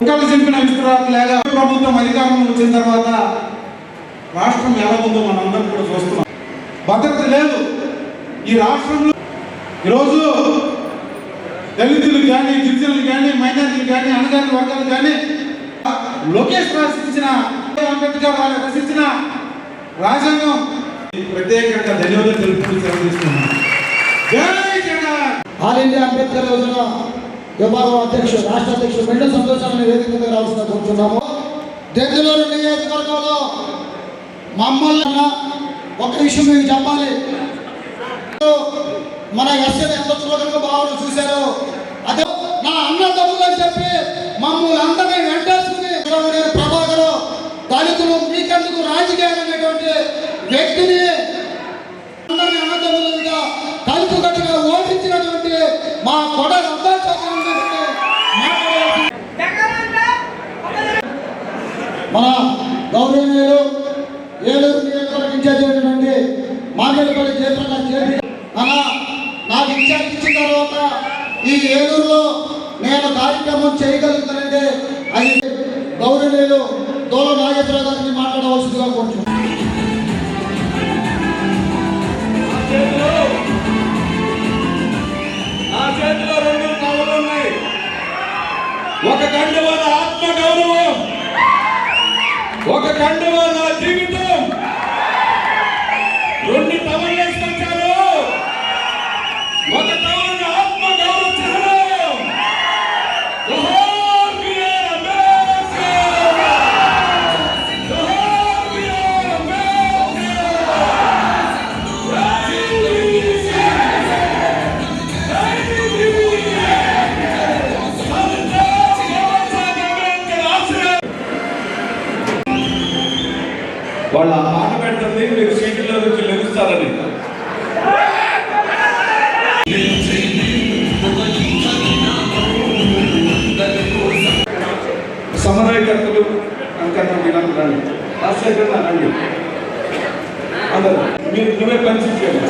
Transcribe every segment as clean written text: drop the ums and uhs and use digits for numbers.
అంకాలు చెప్పిన విస్తరాలేగా ప్రభుత్వం అధికారంలో వచ్చిన తర్వాత రాష్ట్రం ఎలా ఉందో మనందరం కూడా చూస్తున్నాం. భద్రత లేదు ఈ రాష్ట్రంలో. ఈరోజు దళితులు కానీ, గిరిజనులు కానీ, మైనారిటీలు కానీ, అణగారిన వర్గాలు కానీ లోకేష్ రచించిన, అంబేద్కర్ వాళ్ళు రచించిన రాజ్యాంగం ప్రత్యేకంగా ధన్యవాదాలు తెలుపుతున్నాను. జై జగన్. ఆల్ ఇండియా అంబేద్కర్ యోజన విభాగం అధ్యక్షుడు, రాష్ట్ర అధ్యక్షుడు మెండు సంతోషాన్ని వేదిక మీద రావాల్సిన కోరుతున్నాము. దెందులూరు నియోజకవర్గంలో మమ్మల్ని ఒక విషయం మీకు చెప్పాలి. మన ఎస్ఎల్ ఎంత చులకనగా భావన చూశారో, అదే నా అన్నదమ్ములు అని చెప్పి మమ్మల్ని అందరినీ వెంటేసుకుని ప్రభాకర్ దళితులు మీకెందుకు రాజకీయాలు అనేటువంటి వ్యక్తిని అందరినీ అన్నదమ్ములుగా కలుపు కట్టుగా ఓడించినటువంటి మా కొడ మన గౌరవనీయులు ఏలూరు నియోజకవర్గ ఇన్ఛార్జ్ అయినటువంటి మార్కెట్పల్లి జయప్రకాష్ చేరి అలా నాకు ఇన్ఛార్జ్ ఇచ్చిన తర్వాత ఈ ఏలూరులో నేను కార్యక్రమం చేయగలుగుతానంటే అది గౌరవనీయులు దోల నాగేశ్వరరావు గారిని మాట్లాడవలసిందిగా కోరుతున్నాను. ఒక కండువ నా ఆత్మ గౌరవం, ఒక కండువ నా జీవితం. రెండు టవల్ వేసుకొచ్చారు. ఒక టవల్ నా ఆత్మ గౌరవించారు. వాళ్ళ పాట పెడుతుంది, మీరు సీట్లో నుంచి లెగుస్తారని. సమన్వయకర్తలు అంకన్నా మీరంతా రండి, రాజశేఖర్ రండి, అందరు మీరు నువ్వే పనిచేయాలి.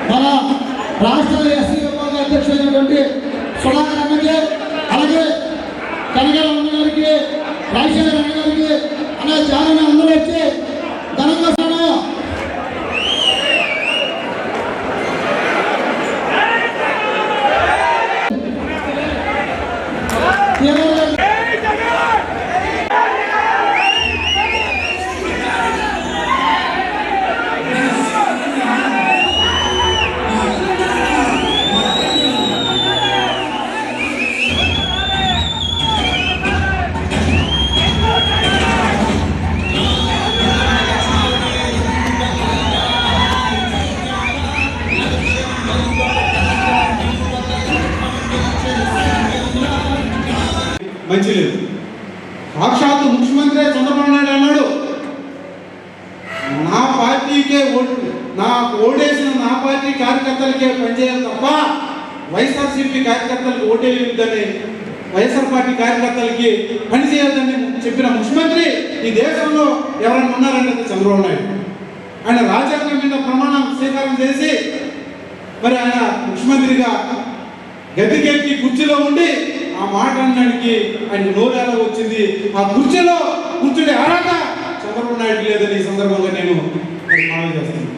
మన రాష్ట్ర ఎస్సీ విభాగ అధ్యక్షుడైనటువంటి సుధాకర్ అన్నకి, అలాగే కనగల అన్న గారికి, రాజశేఖర్ అన్న గారికి, అనే చాలా అందరూ వచ్చి ఘనంగా మంచి లేదు. సాక్షాత్తు ముఖ్యమంత్రి చంద్రబాబు నాయుడు అన్నాడు, నా పార్టీకే ఓటు, నాకు ఓటేసిన నా పార్టీ కార్యకర్తలకే పనిచేయాలి తప్ప వైఎస్ఆర్సీపీ కార్యకర్తలకు ఓటేయొద్దని, వైఎస్ఆర్ పార్టీ కార్యకర్తలకి పని చేయొద్దని చెప్పిన ముఖ్యమంత్రి ఈ దేశంలో ఎవరైనా ఉన్నారంటే చంద్రబాబు నాయుడు. ఆయన రాజ్యాంగం మీద ప్రమాణం స్వీకారం చేసి మరి ఆయన ముఖ్యమంత్రిగా గద్దెకెక్కి కుర్చీలో ఉండి ఆ మాట అనడానికి ఆయన నోరేలా వచ్చింది. ఆ కుర్చీలో కూర్చునే అర్హత చంద్రబాబు నాయుడు లేదని ఈ సందర్భంగా నేను మనవి చేస్తున్నాను.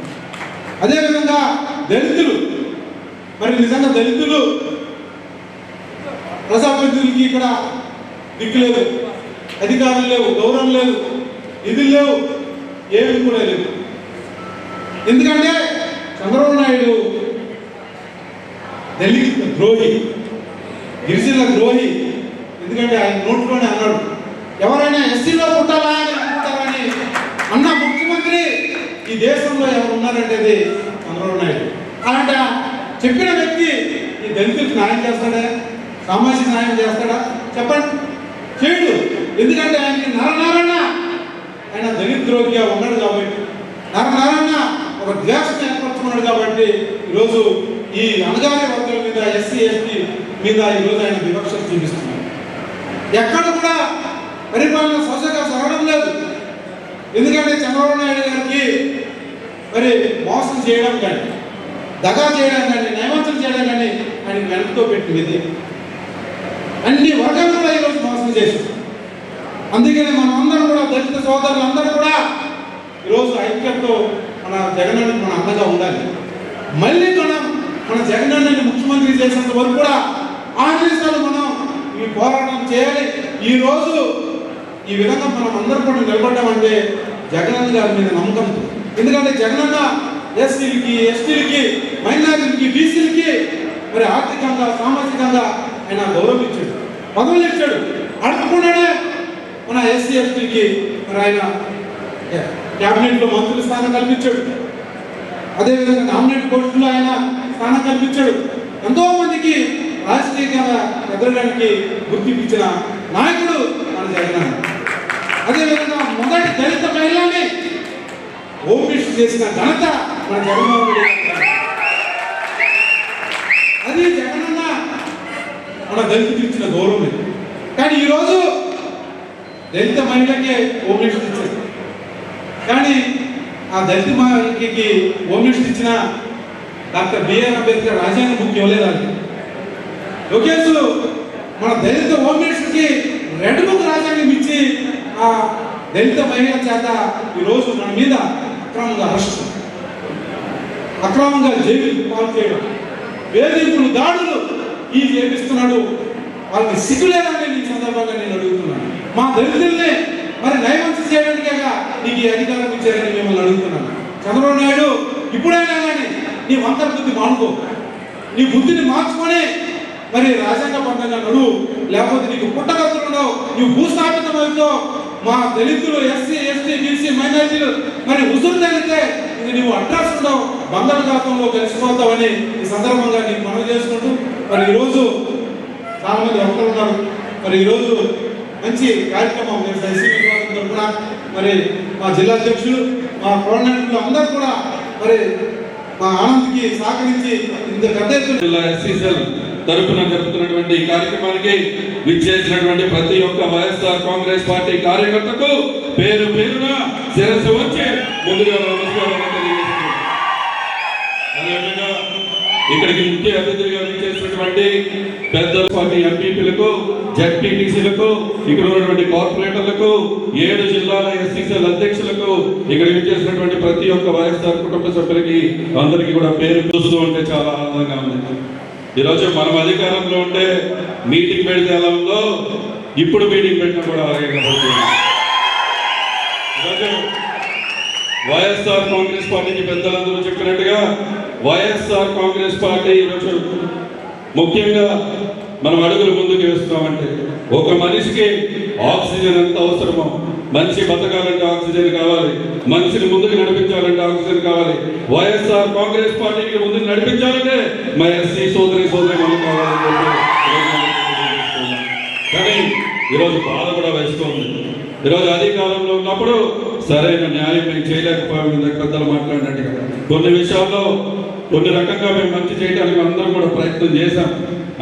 అదేవిధంగా దళితులు, మరి నిజంగా దళితులు ప్రజాప్రతినిధులకి ఇక్కడ దిక్కు లేదు, అధికారులు లేవు, గౌరవం లేదు, నిధులు లేవు, ఏమి కూడా లేవు. ఎందుకంటే చంద్రబాబు నాయుడు దళిత ద్రోహి, గిరిజనుల ద్రోహి. ఎందుకంటే ఆయన నోట్లోనే అన్నాడు, ఎవరైనా ఎస్సీలో పుట్టాలా అని అనుకుంటారని అన్న ముఖ్యమంత్రి ఈ దేశంలో ఎవరు ఉన్నారంటే అది చంద్రబాబు నాయుడు. అలాంటి చెప్పిన వ్యక్తి ఈ దళితులకు న్యాయం చేస్తాడా, సామాజిక న్యాయం చేస్తాడా చెప్పండి? చేయడు. ఎందుకంటే ఆయనకి నరనారాయణ ఆయన దళిత ద్రోహిగా ఉన్నాడు కాబట్టి, నరనారాయణ ఒక ద్వేషం ఏర్పరచుకున్నాడు కాబట్టి ఈరోజు ఈ అణగారి వర్గాల మీద, ఎస్సీ ఎస్టీ మీద ఈరోజు ఆయన వివక్షత చూపిస్తున్నారు. ఎక్కడ కూడా పరిపాలన సొసగా జరగడం లేదు. ఎందుకంటే చంద్రబాబు నాయుడు గారికి మరి మోసం చేయడం కానీ, దగా చేయడం కానీ, నయవంచన చేయడం కానీ ఆయన వెనక్తో పెట్టింది. అన్ని వర్గాలు కూడా ఈరోజు మోసం చేశారు. అందుకని మనం అందరం కూడా, దళిత సోదరులు అందరూ కూడా ఈరోజు ఐక్యతతో మన జగనన్న మన అండగా ఉండాలి. మళ్ళీ మన జగనన్నని ముఖ్యమంత్రి చేసేంత వరకు కూడా 6 నిమిషాలు మనం ఈ పోరాటం చేయాలి. ఈరోజు ఈ విధంగా మనం అందరూ కూడా నిలబడ్డామంటే జగనన్న గారి మీద నమ్మకంతో. ఎందుకంటే జగనన్న ఎస్సీలకి, ఎస్టీలకి, మైనారిటీలకి, బీసీలకి మరి ఆర్థికంగా, సామాజికంగా ఆయన గౌరవం ఇచ్చాడు, పదవులు ఇచ్చాడు. అడగకుండానే మన ఎస్సీ ఎస్టీకి మరి ఆయన క్యాబినెట్లో మంత్రుల స్థానం కల్పించాడు. అదేవిధంగా నామినేట్ పోస్టుల్లో ఆయన స్థానం కల్పించాడు. ఎంతో మందికి రాజకీయంగా ఎదగడానికి గుర్తించిన నాయకుడు మన జగనన్న. అదేవిధంగా మొదటి దళిత మహిళని ఓపిష్ చేసిన ఘనత మన జగన్మోహన్ రెడ్డి. అది జగనన్న మన దళితులకు ఇచ్చిన గౌరవం. కానీ ఈరోజు దళిత మహిళకే ఓపిష్ ఇచ్చారు. కానీ ఆ దళిత మహిళకి ఓపిష్ ఇచ్చిన డాక్టర్ బిఆర్ అంబేద్కర్ రాజ్యాంగ బుక్ ఇవ్వలేదండి. లోకేష్ మన దళిత ఓపిష్కి రెడ్ బుక్ రాజ్యాంగం ఇచ్చి ఆ దళిత మహిళ చేత ఈరోజు మన మీద అక్రమంగా అరెస్ట్, అక్రమంగా జైలు పాలు చేయడం, వేధింపులు, దాడులు ఈ చేపిస్తున్నాడు. వాళ్ళకి సిగ్గులేదని ఈ సందర్భంగా నేను అడుగుతున్నాను. మా దళితుల్ని మరి నయవంచ చేయడానికేగా నీకు ఈ అధికారం ఇచ్చారని మిమ్మల్ని అడుగుతున్నాను. చంద్రబాబు నాయుడు ఇప్పుడైనా కానీ నీ వంకర బుద్ధి మానుకో, నీ బుద్ధిని మార్చుకొని మరి రాజ్యాంగబద్ధంగా నడువు. లేకపోతే నీకు పుట్టగతులు ఉండవు, నీవు భూస్థాపితం అవుతావు. మా దళితులు, ఎస్సీ ఎస్టీ బీసీ మైనారిటీలు మరి ఉసురు తగిలితే ఇది నీవు అడ్రస్ ఉండవు, బంగాళాఖాతంలో కలిసిపోతావని ఈ సందర్భంగా నీకు మనవి చేసుకుంటూ మరి ఈరోజు చాలా మంది వక్తలు ఉన్నారు. మరి ఈరోజు మంచి కార్యక్రమం తరఫున మరి మా జిల్లా అధ్యక్షులు, మా కోఆర్డినేటర్లు అందరూ కూడా మరి మా ఆనంద్కి సహకరించి ఇంత పెద్ద ఎత్తున జిల్లా ఎస్సీసీఎల్ తరపున జరుపుతున్నటువంటి ఈ కార్యక్రమానికి విచ్చేసినటువంటి ప్రతి ఒక్క వైఎస్ఆర్ కాంగ్రెస్ పార్టీ కార్యకర్తకు పేరు పేరున శిరస్సు వచ్చి ముందుగా నమస్కారం తెలియజేస్తున్నాను. అదేవిధంగా ఇక్కడికి ముఖ్య అతిథులుగా విచ్చేసినటువంటి పెద్ద పార్టీ ఎంపీపీలకు, జెడ్పీటీసీలకు, ఇక్కడ ఉన్నటువంటి కార్పొరేటర్లకు, 7 జిల్లాల ఎస్సీసీఎల్ అధ్యక్షులకు, ఇక్కడ విచ్చేసినటువంటి ప్రతి ఒక్క వైఎస్ఆర్ కుటుంబ సభ్యులకి అందరికీ కూడా పేరు చూస్తూ ఉంటే చాలా ఆనందంగా ఉంది. ఈరోజు మనం అధికారంలో ఉంటే మీటింగ్ పెడితే ఎలా ఉందో ఇప్పుడు మీటింగ్ పెట్టినా కూడా అలాగే కనబడుతుంది. ఈరోజు వైఎస్ఆర్ కాంగ్రెస్ పార్టీకి పెద్దలందరూ చెప్పినట్టుగా వైఎస్ఆర్ కాంగ్రెస్ పార్టీ ఈరోజు ముఖ్యంగా మనం అడుగులు ముందుకు వేస్తున్నామంటే ఒక మనిషికి ఆక్సిజన్ ఎంత అవసరమో, మనిషి బతకాలంటే ఆక్సిజన్ కావాలి, మనిషిని ముందుకు నడిపించాలంటే ఆక్సిజన్ కావాలి. వైఎస్ఆర్ కాంగ్రెస్ పార్టీకి ముందుకు నడిపించాలంటే మా ఎస్సీ సోదరి మనం కావాలని కానీ ఈరోజు బాధ కూడా వేస్తుంది. ఈరోజు అధికారంలో ఉన్నప్పుడు సరైన న్యాయం మేము చేయలేకపోయాం, పెద్దలు మాట్లాడినట్టుగా. కొన్ని విషయాల్లో కొన్ని రకంగా మేము మంచి చేయడానికి అందరం కూడా ప్రయత్నం చేశాం,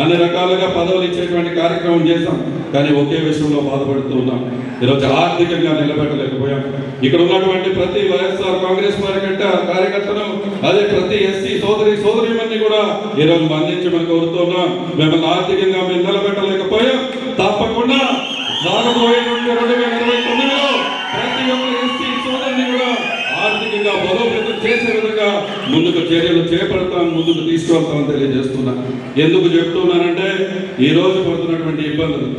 అన్ని రకాలుగా పదవులు ఇచ్చేటువంటి కార్యక్రమం చేశాం. కానీ ఒకే విషయంలో బాధపడుతూ ఉన్నాం, ఈరోజు ఆర్థికంగా నిలబెట్టలేకపోయాం. ఇక్కడ ఉన్నటువంటి ప్రతి వైఎస్ఆర్ కాంగ్రెస్ కార్యకర్తను, అదే ప్రతి ఎస్సీ సోదరిమణ్ణి కూడా ఈరోజు మన్నించమని కోరుతున్నాం. మిమ్మల్ని ఆర్థికంగా మేము నిలబెట్టలేకపోయాం. తప్పకుండా రాబోయేటువంటి 2029లో ప్రతి ఒక్క ఎస్సీ సోదరిని కూడా ఆర్థికంగా బలోపేతం చేసే విధంగా ముందుకు చర్యలు చేపడతాం, ముందుకు తీసుకెళ్తామని తెలియజేస్తున్నా. ఎందుకు చెప్తున్నానంటే ఈ రోజు పడుతున్నటువంటి ఇబ్బందులు,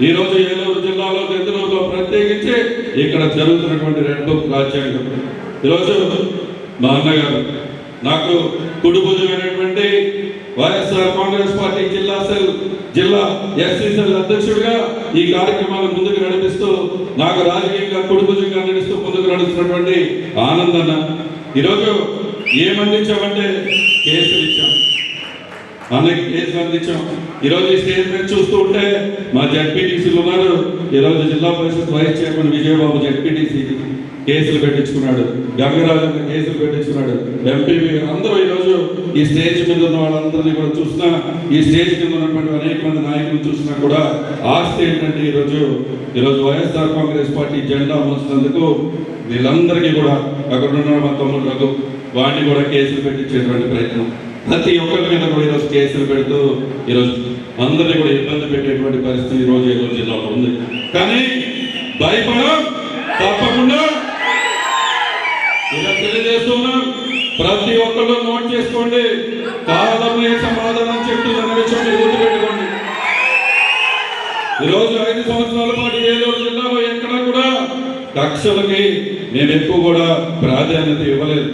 ఈ రోజు ఏలూరు జిల్లాలో దెందులూరులో ప్రత్యేకించి ఇక్కడ జరుగుతున్నటువంటి రెడ్ బుక్ రాజ్యాంగం. ఈరోజు మా అన్నగారు నాకు కుడిభుజమైనటువంటి వైఎస్ఆర్ కాంగ్రెస్ పార్టీ జిల్లా ఎస్సీ సెల్ అధ్యక్షుడిగా ఈ కార్యక్రమాలను ముందుకు నడిపిస్తూ, నాకు రాజకీయంగా కుడిభుజంగా నడుస్తూ ముందుకు నడుస్తున్నటువంటి ఆనందన్న ఈరోజు ఏమందించామంటే కేసులు ఇచ్చాం, అన్నకి కేసులు అందించాం. ఈరోజు ఈ స్టేజ్ మీద చూస్తూ ఉంటే మా జడ్పీటీసీలు ఉన్నారు. ఈరోజు జిల్లా పరిషత్ వైస్ చైర్మన్ విజయబాబు జడ్పీటీసీ కేసులు పెట్టించుకున్నాడు, గంగరాజు కేసులు పెట్టించుకున్నాడు, ఎంపీపీ అందరూ ఈరోజు ఈ స్టేజ్ మీద ఉన్న వాళ్ళందరినీ కూడా చూసినా, ఈ స్టేజ్ మీద ఉన్నటువంటి అనేక మంది నాయకులు చూసినా కూడా ఆస్తి ఏంటంటే ఈరోజు వైఎస్ఆర్ కాంగ్రెస్ పార్టీ జెండా మోసినందుకు వీళ్ళందరికీ కూడా అక్కడ ఉన్న మా తమ్ముడు రఘు వాడిని కూడా కేసులు పెట్టించేటువంటి ప్రయత్నం, ప్రతి ఒక్కరి మీద కూడా ఈరోజు కేసులు పెడుతూ ఈరోజు అందరినీ కూడా ఇబ్బంది పెట్టేటువంటి పరిస్థితి ఈరోజు ఏలూరు జిల్లాలో ఉంది. కానీ భయపడం తప్పకుండా ఇలా తెలియజేస్తున్నాం. ప్రతి ఒక్కళ్ళు నోట్ చేసుకోండి, కాలమే సమాధానం చెప్తుందన్న విషయం మీరు గుర్తుపెట్టుకోండి. ఈరోజు 5 సంవత్సరాల పాటు ఏలూరు జిల్లాలో ఎక్కడా కూడా కక్షలకి మేము ఎక్కువ కూడా ప్రాధాన్యత ఇవ్వలేదు.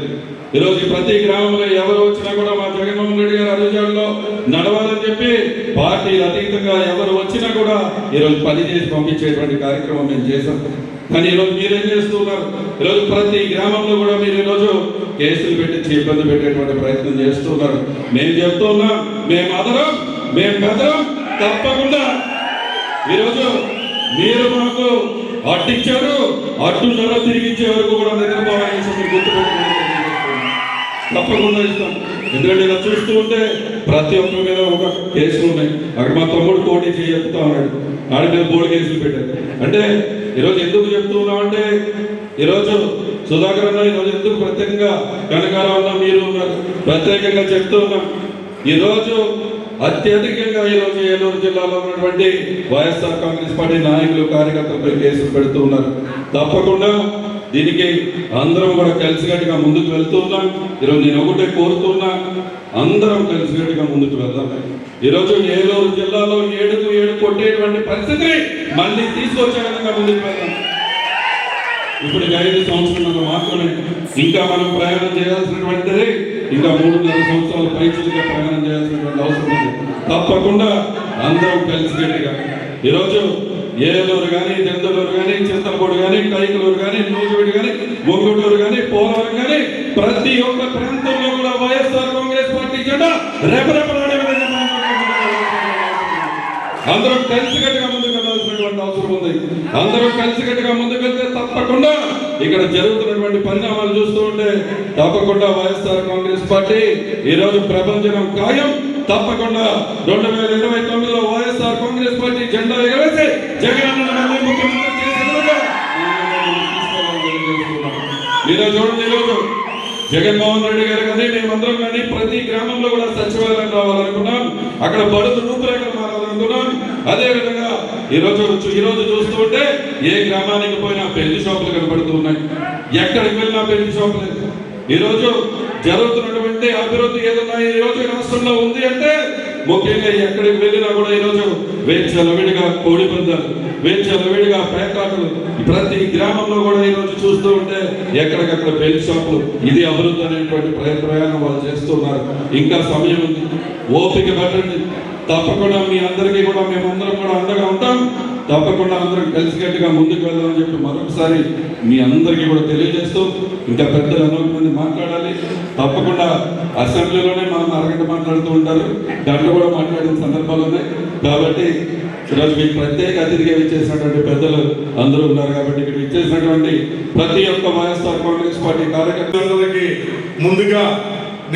ఈరోజు ప్రతి గ్రామంలో ఎవరు వచ్చినా కూడా మా జగన్మోహన్ రెడ్డి గారు అడుగుజాడలో నడవాలని చెప్పి పార్టీలు అతీతంగా ఎవరు వచ్చినా కూడా ఈరోజు పని చేసి పంపించేటువంటి కార్యక్రమం మేము చేశాం. కానీ ఈరోజు మీరేం చేస్తున్నారు? ఈరోజు ప్రతి గ్రామంలో కూడా మీరు ఈరోజు కేసులు పెట్టించి ఇబ్బంది పెట్టేటువంటి ప్రయత్నం చేస్తున్నారు. మేము చెప్తున్నాం, మేము అదరం, మేము బెదరం. తప్పకుండా ఈరోజు మీరు మాకు అడ్డిచ్చారు, అడ్డున్నర తిరిగిచ్చే వరకు కూడా నిద్రపోవాలని మీరు గుర్తుపెట్టుకోండి. తప్పకుండా ఇస్తాం. ఎందుకంటే ఇలా చూస్తూ ఉంటే ప్రతి ఒక్కరి మీద ఒక కేసులు ఉన్నాయి. అక్కడ మా తమ్ముడు పోటీ చెప్తా ఉన్నాడు, ఆడి మీద 3 కేసులు పెట్టారు. అంటే ఈరోజు ఎందుకు చెప్తున్నామంటే ఈరోజు సుధాకర్ అన్న ఈరోజు ఎందుకు ప్రత్యేకంగా కనకారావు అన్న మీరు ఉన్నారు ప్రత్యేకంగా చెప్తూ ఉన్నాం. ఈరోజు అత్యధికంగా ఈరోజు ఏలూరు జిల్లాలో ఉన్నటువంటి వైఎస్ఆర్ కాంగ్రెస్ పార్టీ నాయకులు కార్యకర్తలపై కేసులు పెడుతూ ఉన్నారు. తప్పకుండా దీనికి అందరం కూడా కలిసికట్టుగా ముందుకు వెళ్తూ ఉన్నాం. ఈరోజు నేను ఒకటే కోరుతున్నా, అందరం కలిసికట్టుగా ముందుకు వెళ్దాం. ఈరోజు ఏలూరు జిల్లాలో 7కు 7 కొట్టేటువంటి పరిస్థితి మళ్ళీ తీసుకొచ్చే విధంగా ముందుకు వెళ్దాం. ఇప్పుడు 5 సంవత్సరాలు మాత్రమే ఇంకా మనం ప్రయాణం చేయాల్సినటువంటిది, ఇంకా 3.5 సంవత్సరాల పైచులుగా ప్రయాణం చేయాల్సినటువంటి అవసరం ఉంది. తప్పకుండా అందరం కలిసికట్టుగా ఈరోజు ఏలూరు కానీ, దెందులూరు కానీ, చింతలపూడి కానీ, కైకలూరు కానీ, నూజివీడు కానీ, ఒంగుటూరు కానీ, పోలవరం కానీ ప్రతి ఒక్క ప్రాంతంలో కూడా వైఎస్ఆర్ కాంగ్రెస్ పార్టీ జెండా రెపరెపలాడే విధంగా అందరం కలిసికట్టుగా ముందుకు వెళ్ళాల్సినటువంటి అవసరం ఉంది. అందరం కలిసికట్టుగా ముందుకు వెళ్తే తప్పకుండా ఇక్కడ జరుగుతున్నటువంటి పరిణామాలు చూస్తూ ఉంటే తప్పకుండా వైఎస్ఆర్ కాంగ్రెస్ పార్టీ ఈరోజు ప్రపంచం ఖాయం. తప్పకుండా 2029లో వైఎస్ఆర్ కాంగ్రెస్ పార్టీ జెండా ఎగరేసి జగన్ ముఖ్యమంత్రి చేసేందుకు మీరే చూడండి. ఈరోజు జగన్మోహన్ రెడ్డి గారు కానీ మేమందరం కానీ ప్రతి గ్రామంలో కూడా సచివాలయం రావాలనుకున్నాం, అక్కడ బడుగు రూపురేఖలు మారాలనుకున్నాం. అదేవిధంగా ఈరోజు చూస్తూ ఉంటే ఏ గ్రామానికి పోయినా పెళ్లి షాపులు కనబడుతూ ఉన్నాయి, ఎక్కడికి వెళ్ళినా పెళ్లి షాపులు. ఈరోజు జరుగుతున్నటువంటి అభివృద్ధి ఏదన్నా ఈ రోజు రాష్ట్రంలో ఉంది అంటే ముఖ్యంగా ఎక్కడికి వెళ్ళినా కూడా ఈరోజు వేచలవిడిగా కోడి పందాలు, వేచలవిడిగా పేకాటలు ప్రతి గ్రామంలో కూడా ఈరోజు చూస్తూ ఉంటే ఎక్కడికక్కడ పెళ్లి షాపులు. ఇది అభివృద్ధి అనేటువంటి ప్రయాణం వాళ్ళు చేస్తున్నారు. ఇంకా సమయం ఉంది, ఓపిక పట్టండి. తప్పకుండా మీ అందరికీ కూడా మేమందరం కూడా అండగా ఉంటాం. తప్పకుండా అందరం కలిసికట్టుగా ముందుకు వెళ్దామని చెప్పి మరొకసారి మీ అందరికీ కూడా తెలియజేస్తూ, ఇంకా పెద్దలు అనేక మంది మాట్లాడాలి. తప్పకుండా అసెంబ్లీలోనే మనం అరగంట మాట్లాడుతూ ఉంటారు, గంట కూడా మాట్లాడిన సందర్భాలు ఉన్నాయి. కాబట్టి ఈరోజు మీకు ప్రత్యేక అతిథిగా ఇచ్చేసినటువంటి పెద్దలు అందరూ ఉన్నారు. కాబట్టి ఇక్కడ ఇచ్చేసినటువంటి ప్రతి ఒక్క వైఎస్ఆర్ కాంగ్రెస్ పార్టీ కార్యకర్తలందరికీ ముందుగా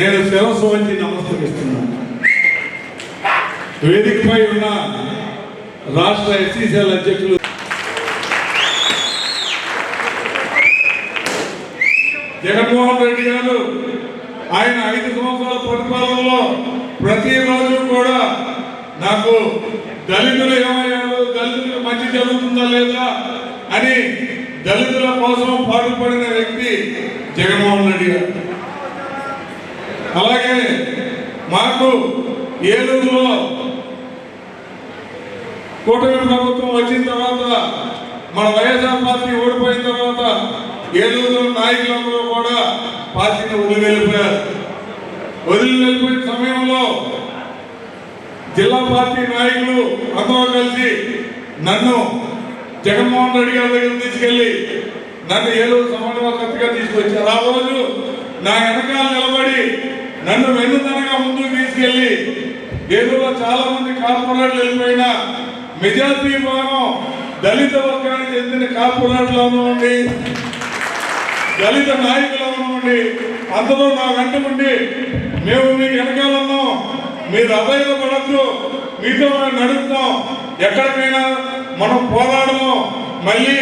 నేను శిరస్సు వంచి నమస్కరిస్తున్నాను. వేదికపై ఉన్న రాష్ట్ర ఎస్సీసీఎల్ అధ్యక్షులు జగన్మోహన్ రెడ్డి గారు ఆయన 5 సంవత్సరాల పరిపాలనలో ప్రతిరోజు కూడా నాకు దళితులు ఏమయ్యారు, దళితులకు మంచి జరుగుతుందా లేదా అని దళితుల కోసం పాటుపడిన వ్యక్తి జగన్మోహన్ రెడ్డి గారు. అలాగే మాకు ఏలూరులో కూటమి ప్రభుత్వం వచ్చిన తర్వాత, మన వైఎస్ఆర్ పార్టీ ఓడిపోయిన తర్వాత ఏలూరులో నాయకులందరూ కూడా పార్టీని వదిలి వెళ్ళిపోయారు. వదిలి వెళ్ళిపోయిన సమయంలో జిల్లా పార్టీ నాయకులు అందరూ కలిసి నన్ను జగన్మోహన్ రెడ్డి గారి దగ్గర తీసుకెళ్లి నన్ను ఏలూరు సమన్వయకర్తగా తీసుకొచ్చారు. ఆ రోజు నా వెనకాల నిలబడి నన్ను వెన్నుదనగా ముందుకు తీసుకెళ్లి ఏలూరులో చాలా మంది కార్పొరేట్లు వెళ్ళిపోయినా మెజార్టీ భాగం దళిత వర్గానికి చెందిన కార్పొరేట్లను ఉండి, దళిత నాయకులను ఉండి అందరూ నా వెంట ఉండి మేము మీకు వెనకాలన్నాం, మీరు అభయపడద్దు, మీతో మేము నడుపుతాం, ఎక్కడికైనా మనం పోరాడదాం, మళ్ళీ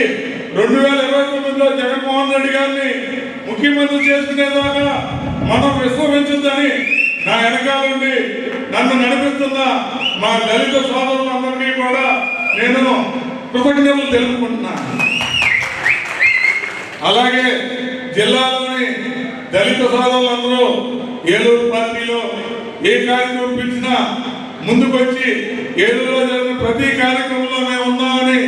2029లో జగన్మోహన్ రెడ్డి గారిని ముఖ్యమంత్రి చేసుకునేదాకా మనం విశ్రమించొద్దని నా వెనకాలండి నన్ను నడిపిస్తున్న మా దళిత సోదరులందరికీ కూడా నేను కృతజ్ఞతలు తెలుపుకుంటున్నాను. అలాగే జిల్లాలోని దళిత సోదరులందరూ ఏలూరు పార్టీలో ఏ కార్యక్రమం పిలిచినా ముందుకొచ్చి ఏలూరులో జరిగిన ప్రతి కార్యక్రమంలో మేము ఉన్నామని,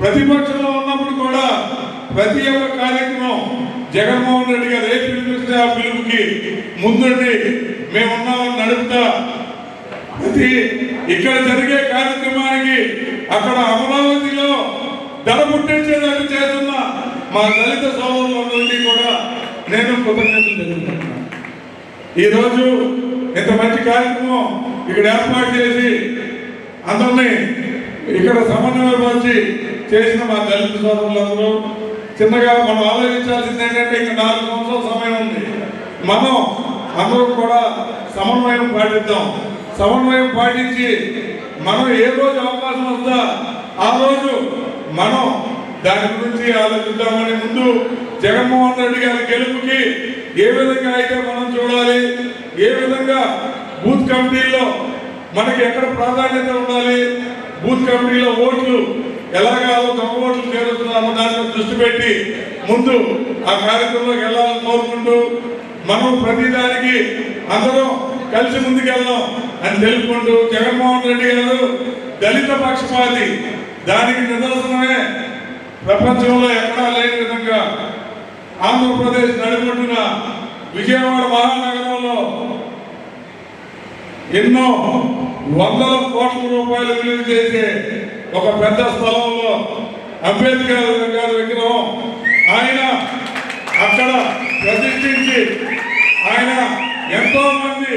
ప్రతిపక్షంలో ఉన్నప్పుడు కూడా ప్రతి ఒక్క కార్యక్రమం జగన్మోహన్ రెడ్డి గారు ఏ పిలుపుస్తే ఆ పిలుపుకి ముందుండి మేమున్నామని నడుపుతా, ప్రతి ఇక్కడ జరిగే కార్యక్రమానికి అక్కడ అమరావతిలో ధర పుట్టించేదాన్ని చేస్తున్న మా దళిత సోదరులందరికీ కూడా నేను కృతజ్ఞతలు తెలుపుతున్నాను. ఈరోజు ఇంత మంచి కార్యక్రమం ఇక్కడ ఏర్పాటు చేసి అందరినీ ఇక్కడ సమన్వయపరిచి చేసిన మా దళిత సోదరులందరూ చిన్నగా మనం ఆలోచించాల్సింది ఏంటంటే ఇంకా 4 సంవత్సరాల సమయం ఉంది. మనం అందరూ కూడా సమన్వయం పాటిద్దాం. సమన్వయం పాటించి మనం ఏ రోజు అవకాశం వస్తుందా ఆ రోజు మనం దాని గురించి ఆలోచిద్దామని, ముందు జగన్మోహన్ రెడ్డి గారి గెలుపుకి ఏ విధంగా అయితే మనం చూడాలి, ఏ విధంగా బూత్ కమిటీల్లో మనకి ఎక్కడ ప్రాధాన్యత ఉండాలి, బూత్ కమిటీలో ఓట్లు ఎలాగాలో తక్కువ ఓట్లు చేరుతున్నామో దాని మీద దృష్టి పెట్టి ముందు ఆ కార్యక్రమంలోకి వెళ్ళాలని కోరుకుంటూ, మనం ప్రతిదానికి అందరం కలిసి ముందుకెళ్దాం అని తెలుపుకుంటూ, జగన్మోహన్ రెడ్డి గారు దళిత పక్షపాతి, దానికి నిదర్శనమే ప్రపంచంలో ఎక్కడా లేని విధంగా ఆంధ్రప్రదేశ్ నడుపుంటున్న విజయవాడ మహానగరంలో ఎన్నో వందల కోట్ల రూపాయలు విలువ చేసే ఒక పెద్ద స్థలంలో అంబేద్కర్ గారి విగ్రహం ఆయన అక్కడ ప్రతిష్ఠించి ఆయన ఎంతో మంది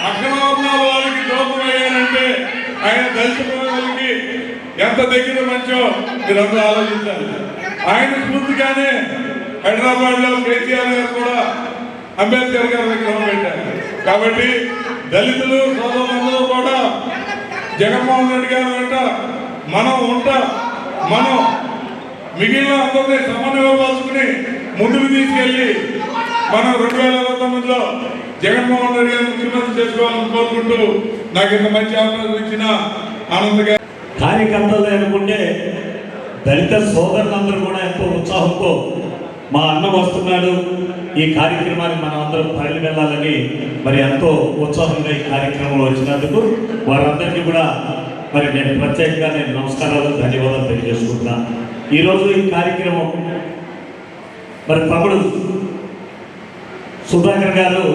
అగ్రవర్ణాల వారికి దోపమయ్యారంటే ఆయన దళిత ప్రజలకి ఎంత దగ్గర మంచో మీరందరూ ఆలోచించాలి. ఆయన స్ఫూర్తిగానే హైదరాబాద్ లో కేసీఆర్ గారు కూడా అంబేద్కర్ గారి విగ్రహం పెట్టారు. కాబట్టి దళితులు సోదరులందరూ కూడా జగన్మోహన్ రెడ్డి గారు వెంట మనం మనం మిగిలిన అందరినీ సమన్వయపరుచుకుని ముందుకు తీసుకెళ్లి మనం 2029లో జగన్మోహన్ రెడ్డి గారిని ముఖ్యమంత్రి చేసుకోవాలని కోరుకుంటూ నాకు ఇంత మంచి అవకాశం ఇచ్చిన ఆనందంగా కార్యకర్తలు అనుకుంటే దళిత సోదరులందరూ కూడా ఎంతో ఉత్సాహంతో మా అన్న వస్తున్నాడు, ఈ కార్యక్రమాన్ని మనం అందరం తరలి వెళ్ళాలని మరి ఎంతో ఉత్సాహంగా ఈ కార్యక్రమంలో వచ్చినందుకు వారందరికీ కూడా మరి నేను ప్రత్యేకంగా నమస్కారాలు, ధన్యవాదాలు తెలియజేసుకుంటున్నాను. ఈరోజు ఈ కార్యక్రమం మరి తమ్ముడు సుధాకర్ గారు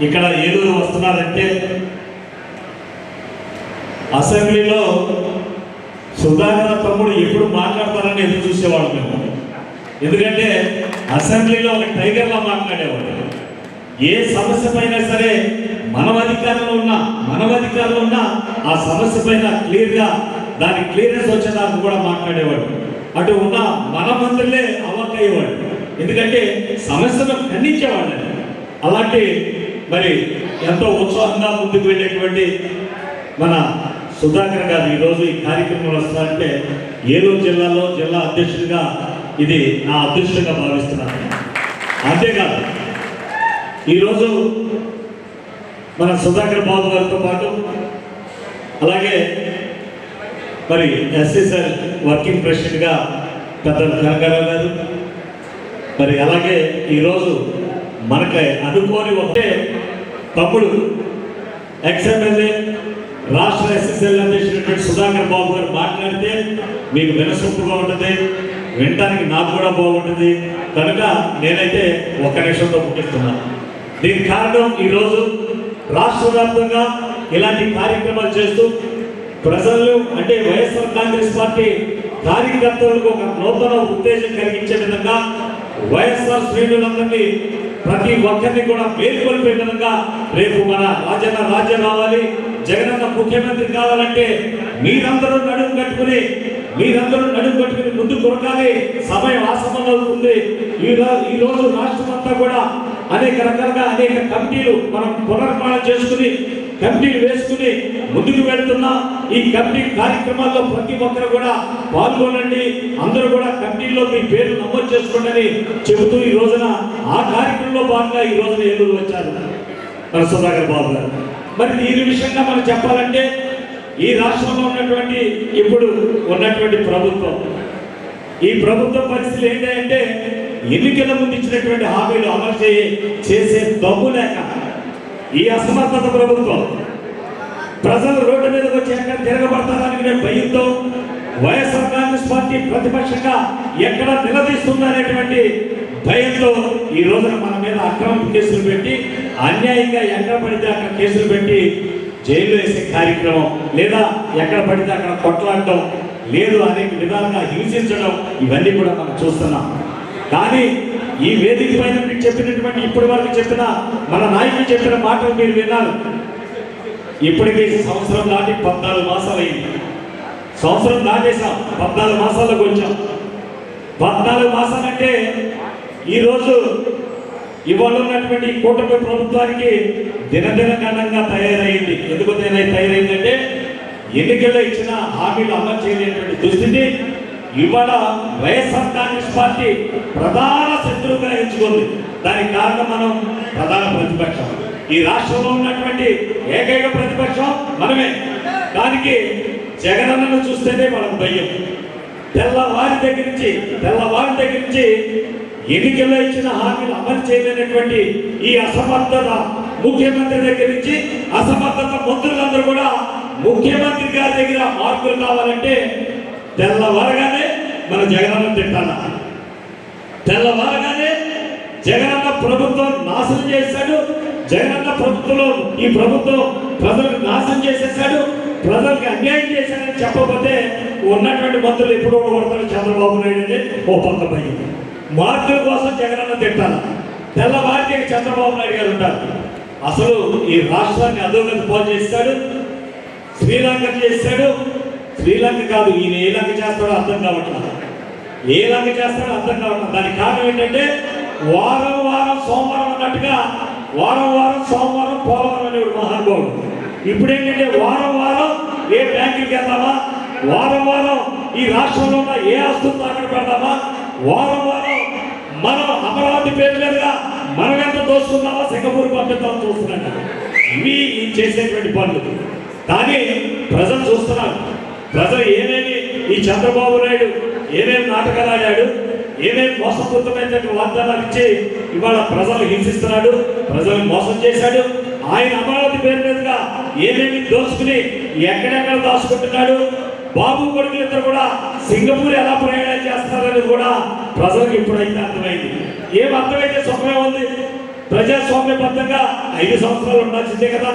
ఇక్కడ ఏలూరు వస్తున్నారంటే అసెంబ్లీలో సుధాకర్ తమ్ముడు ఎప్పుడు మాట్లాడతారని ఎదురు చూసేవాళ్ళం మేము. ఎందుకంటే అసెంబ్లీలో ఒక టైగర్లా మాట్లాడేవాడు. ఏ సమస్య పైన సరే మనం అధికారంలో ఉన్నా ఆ సమస్య పైన క్లియర్గా దాని క్లియరెన్స్ వచ్చేదాకా కూడా మాట్లాడేవాడు. అటు ఉన్న మన మంత్రులే అవ్వకయ్యేవాడు. ఎందుకంటే సమస్యను ఖండించేవాడు. అలాంటి మరి ఎంతో ఉత్సాహంగా ముందుకు వెళ్ళేటువంటి మన సుధాకర్ గారు ఈరోజు ఈ కార్యక్రమంలో వస్తారంటే ఏలూరు జిల్లాలో జిల్లా అధ్యక్షుడిగా ఇది నా అదృష్టంగా భావిస్తున్నాను. అంతేకాదు ఈరోజు మన సుధాకర్ బాబు గారితో పాటు అలాగే మరి ఎస్ఎస్ఆర్ వర్కింగ్ ప్రెసిడెంట్గా పెద్ద కనకారావు గారు, మరి అలాగే ఈరోజు మనకి అనుకోని ఒకటే తమ్ముడు ఎక్స్ఎమ్మెల్యే రాష్ట్ర ఎస్ఎస్ఎల్ అధ్యక్షుడు సుధాకర్ బాబు గారు మాట్లాడితే మీకు వినసొంపుగా ఉంటుంది, వినటానికి నాకు కూడా బాగుంటుంది. కనుక నేనైతే ఒక్క నిమిషంతో ముగిస్తున్నాను. దీనికి కారణం ఈరోజు రాష్ట్ర వ్యాప్తంగా ఇలాంటి కార్యక్రమాలు చేస్తూ ప్రజలు అంటే వైఎస్ఆర్ కాంగ్రెస్ పార్టీ కార్యకర్తలకు ఒక నూతన ఉత్తేజం కలిగించే విధంగా వైఎస్ఆర్ శ్రేణులందరినీ ప్రతి ఒక్కరిని కూడా మేల్కొల్పే విధంగా రేపు మన రాజ్యం రావాలి, జగనన్న ముఖ్యమంత్రి కావాలంటే మీరందరూ నడుము కట్టుకుని ముందు కొరకాలి. సమయం ఆసమనం అవుతుంది. ఈ రోజు రాష్ట్రం అంతా కూడా అనేక రకాలుగా అనేక కమిటీలు మనం పునర్నిర్మాణం చేసుకుని కమిటీలు వేసుకుని ముందుకు వెళ్తున్నా. ఈ కమిటీ కార్యక్రమాల్లో ప్రతి ఒక్కరు కూడా పాల్గొనండి, అందరూ కూడా కమిటీలో మీ పేరు నమోదు చేసుకోండి చెబుతూ ఈ రోజున ఆ కార్యక్రమంలో భాగంగా ఈ రోజున ఏలూరు వచ్చారు మన సుధాకర్ బాబు గారు. మరి దీని విషయంగా మనం చెప్పాలంటే ఈ రాష్ట్రంలో ఇప్పుడు ఉన్నటువంటి ప్రభుత్వం, ఈ ప్రభుత్వ పరిస్థితులు ఏంటంటే ఎన్నికల ముందు ఇచ్చినటువంటి హామీలు అమలు చేసే దమ్ము లేక ఈ అసమర్థత ప్రభుత్వం ప్రజలు రోడ్డు మీదకి వచ్చి ఎక్కడ తిరగబడతారని భయంతో వైఎస్ఆర్ కాంగ్రెస్ పార్టీ ప్రతిపక్షంగా ఎక్కడ నిలదీస్తుందనేటువంటి భయంతో ఈ రోజున మన మీద అక్రమ కేసులు పెట్టి అన్యాయంగా ఎక్కడ పడితే అక్కడ కేసులు పెట్టి జైల్లో వేసే కార్యక్రమం, లేదా ఎక్కడ పడితే అక్కడ కొట్లాడటం, లేదు అనేక విధాలుగా హింసించడం, ఇవన్నీ కూడా మనం చూస్తున్నాం. కానీ ఈ వేదిక పైన మీకు చెప్పినటువంటి ఇప్పటి వరకు చెప్పిన మన నాయకులు చెప్పిన మాటలు మీరు విన్నారు. ఇప్పటికీ సంవత్సరం దాటి 14 మాసాలు అయింది. సంవత్సరం దాటేసాం, 14 మాసాలకు వచ్చాం. 14 మాసాలంటే ఈరోజు ఇవాళ ఉన్నటువంటి కూటమి ప్రభుత్వానికి దినదిన గణంగా తయారైంది. ఎందుకు తయారైందంటే ఎన్నికల్లో ఇచ్చిన హామీలు అమలు చేయలేనటువంటి దుస్థితి ఇవాళ వైఎస్ఆర్ కాంగ్రెస్ పార్టీ ప్రధాన శత్రువుగా ఎంచుకుంది. దానికి కారణం మనం ప్రధాన ప్రతిపక్షం. ఈ రాష్ట్రంలో ఉన్నటువంటి ఏకైక ప్రతిపక్షం మనమే. దానికి జగనన్నను చూస్తేనే మనకు భయం. తెల్లవారి దగ్గర నుంచి ఎన్నికల్లో ఇచ్చిన హామీలు అమలు చేయలేనటువంటి ఈ అసమర్థత ముఖ్యమంత్రి దగ్గర నుంచి అసమర్థత మంత్రులందరూ కూడా ముఖ్యమంత్రి గారి దగ్గర మార్పులు కావాలంటే తెల్లవారగానే మన జగనన్న తిట్టాల. తెల్లవారగానే జగనన్న ప్రభుత్వం నాశనం చేశాడు. జగనన్న ప్రభుత్వంలో ఈ ప్రభుత్వం ప్రజలకు నాశనం చేసేసాడు, ప్రజలకు అన్యాయం చేశాడని చెప్పబోతే ఉన్నటువంటి మంత్రులు ఎప్పుడో కొడతారు. చంద్రబాబు నాయుడు అంటే ఓ పక్క భయం. మార్పుల కోసం జగనన్న తిట్టాల. తెల్లవారికి చంద్రబాబు నాయుడు గారు ఉంటారు. అసలు ఈ రాష్ట్రాన్ని అధోగతి పాలు చేస్తాడు, శ్రీలంక చేస్తాడు. శ్రీలంక కాదు, ఈయన ఏ లంక చేస్తాడో అర్థం కావట్లేదు. దానికి కారణం ఏంటంటే వారం సోమవారం అన్నట్టుగా వారం సోమవారం పోలవరం అనేవాడు మహానుభావుడు. ఇప్పుడు ఏంటంటే వారం ఏ బ్యాంకుకి వెళ్దామా, వారం ఈ రాష్ట్రంలో ఉన్న ఏ ఆస్తులు తాకట్టు పెడదామా, వారం మనం అమరావతి పేరు మీదుగా మనం ఎంత దోచుకుందామా సింగపూర్ పంపిద్దామని చూస్తున్నాడు. ఇవి చేసేటువంటి పనులు. కానీ ప్రజలు చూస్తున్నారు. ప్రజలు ఏమేమి ఈ చంద్రబాబు నాయుడు ఏమేమి నాటకాలు ఆడాడు, ఏమేమి మోసపూరితమైనటువంటి వాగ్దానాలు ఇచ్చి ఇవాళ ప్రజలు హింసిస్తున్నాడు, ప్రజలను మోసం చేశాడు. ఆయన అమరావతి పేరు మీదుగా ఏమేమి దోచుకుని ఎక్కడెక్కడ దాచుకుంటున్నాడు. బాబు కొడుకులిద్దరు కూడా సింగపూర్ ఎలా ప్రయాణం చేస్తున్నారనేది కూడా ప్రజలకు ఇప్పుడైతే అర్థమైంది. ఏం అర్థమైతే సుఖమే ఉంది. ప్రజాస్వామ్యబద్ధంగా 5 సంవత్సరాలు ఉండాల్సిందే కదా,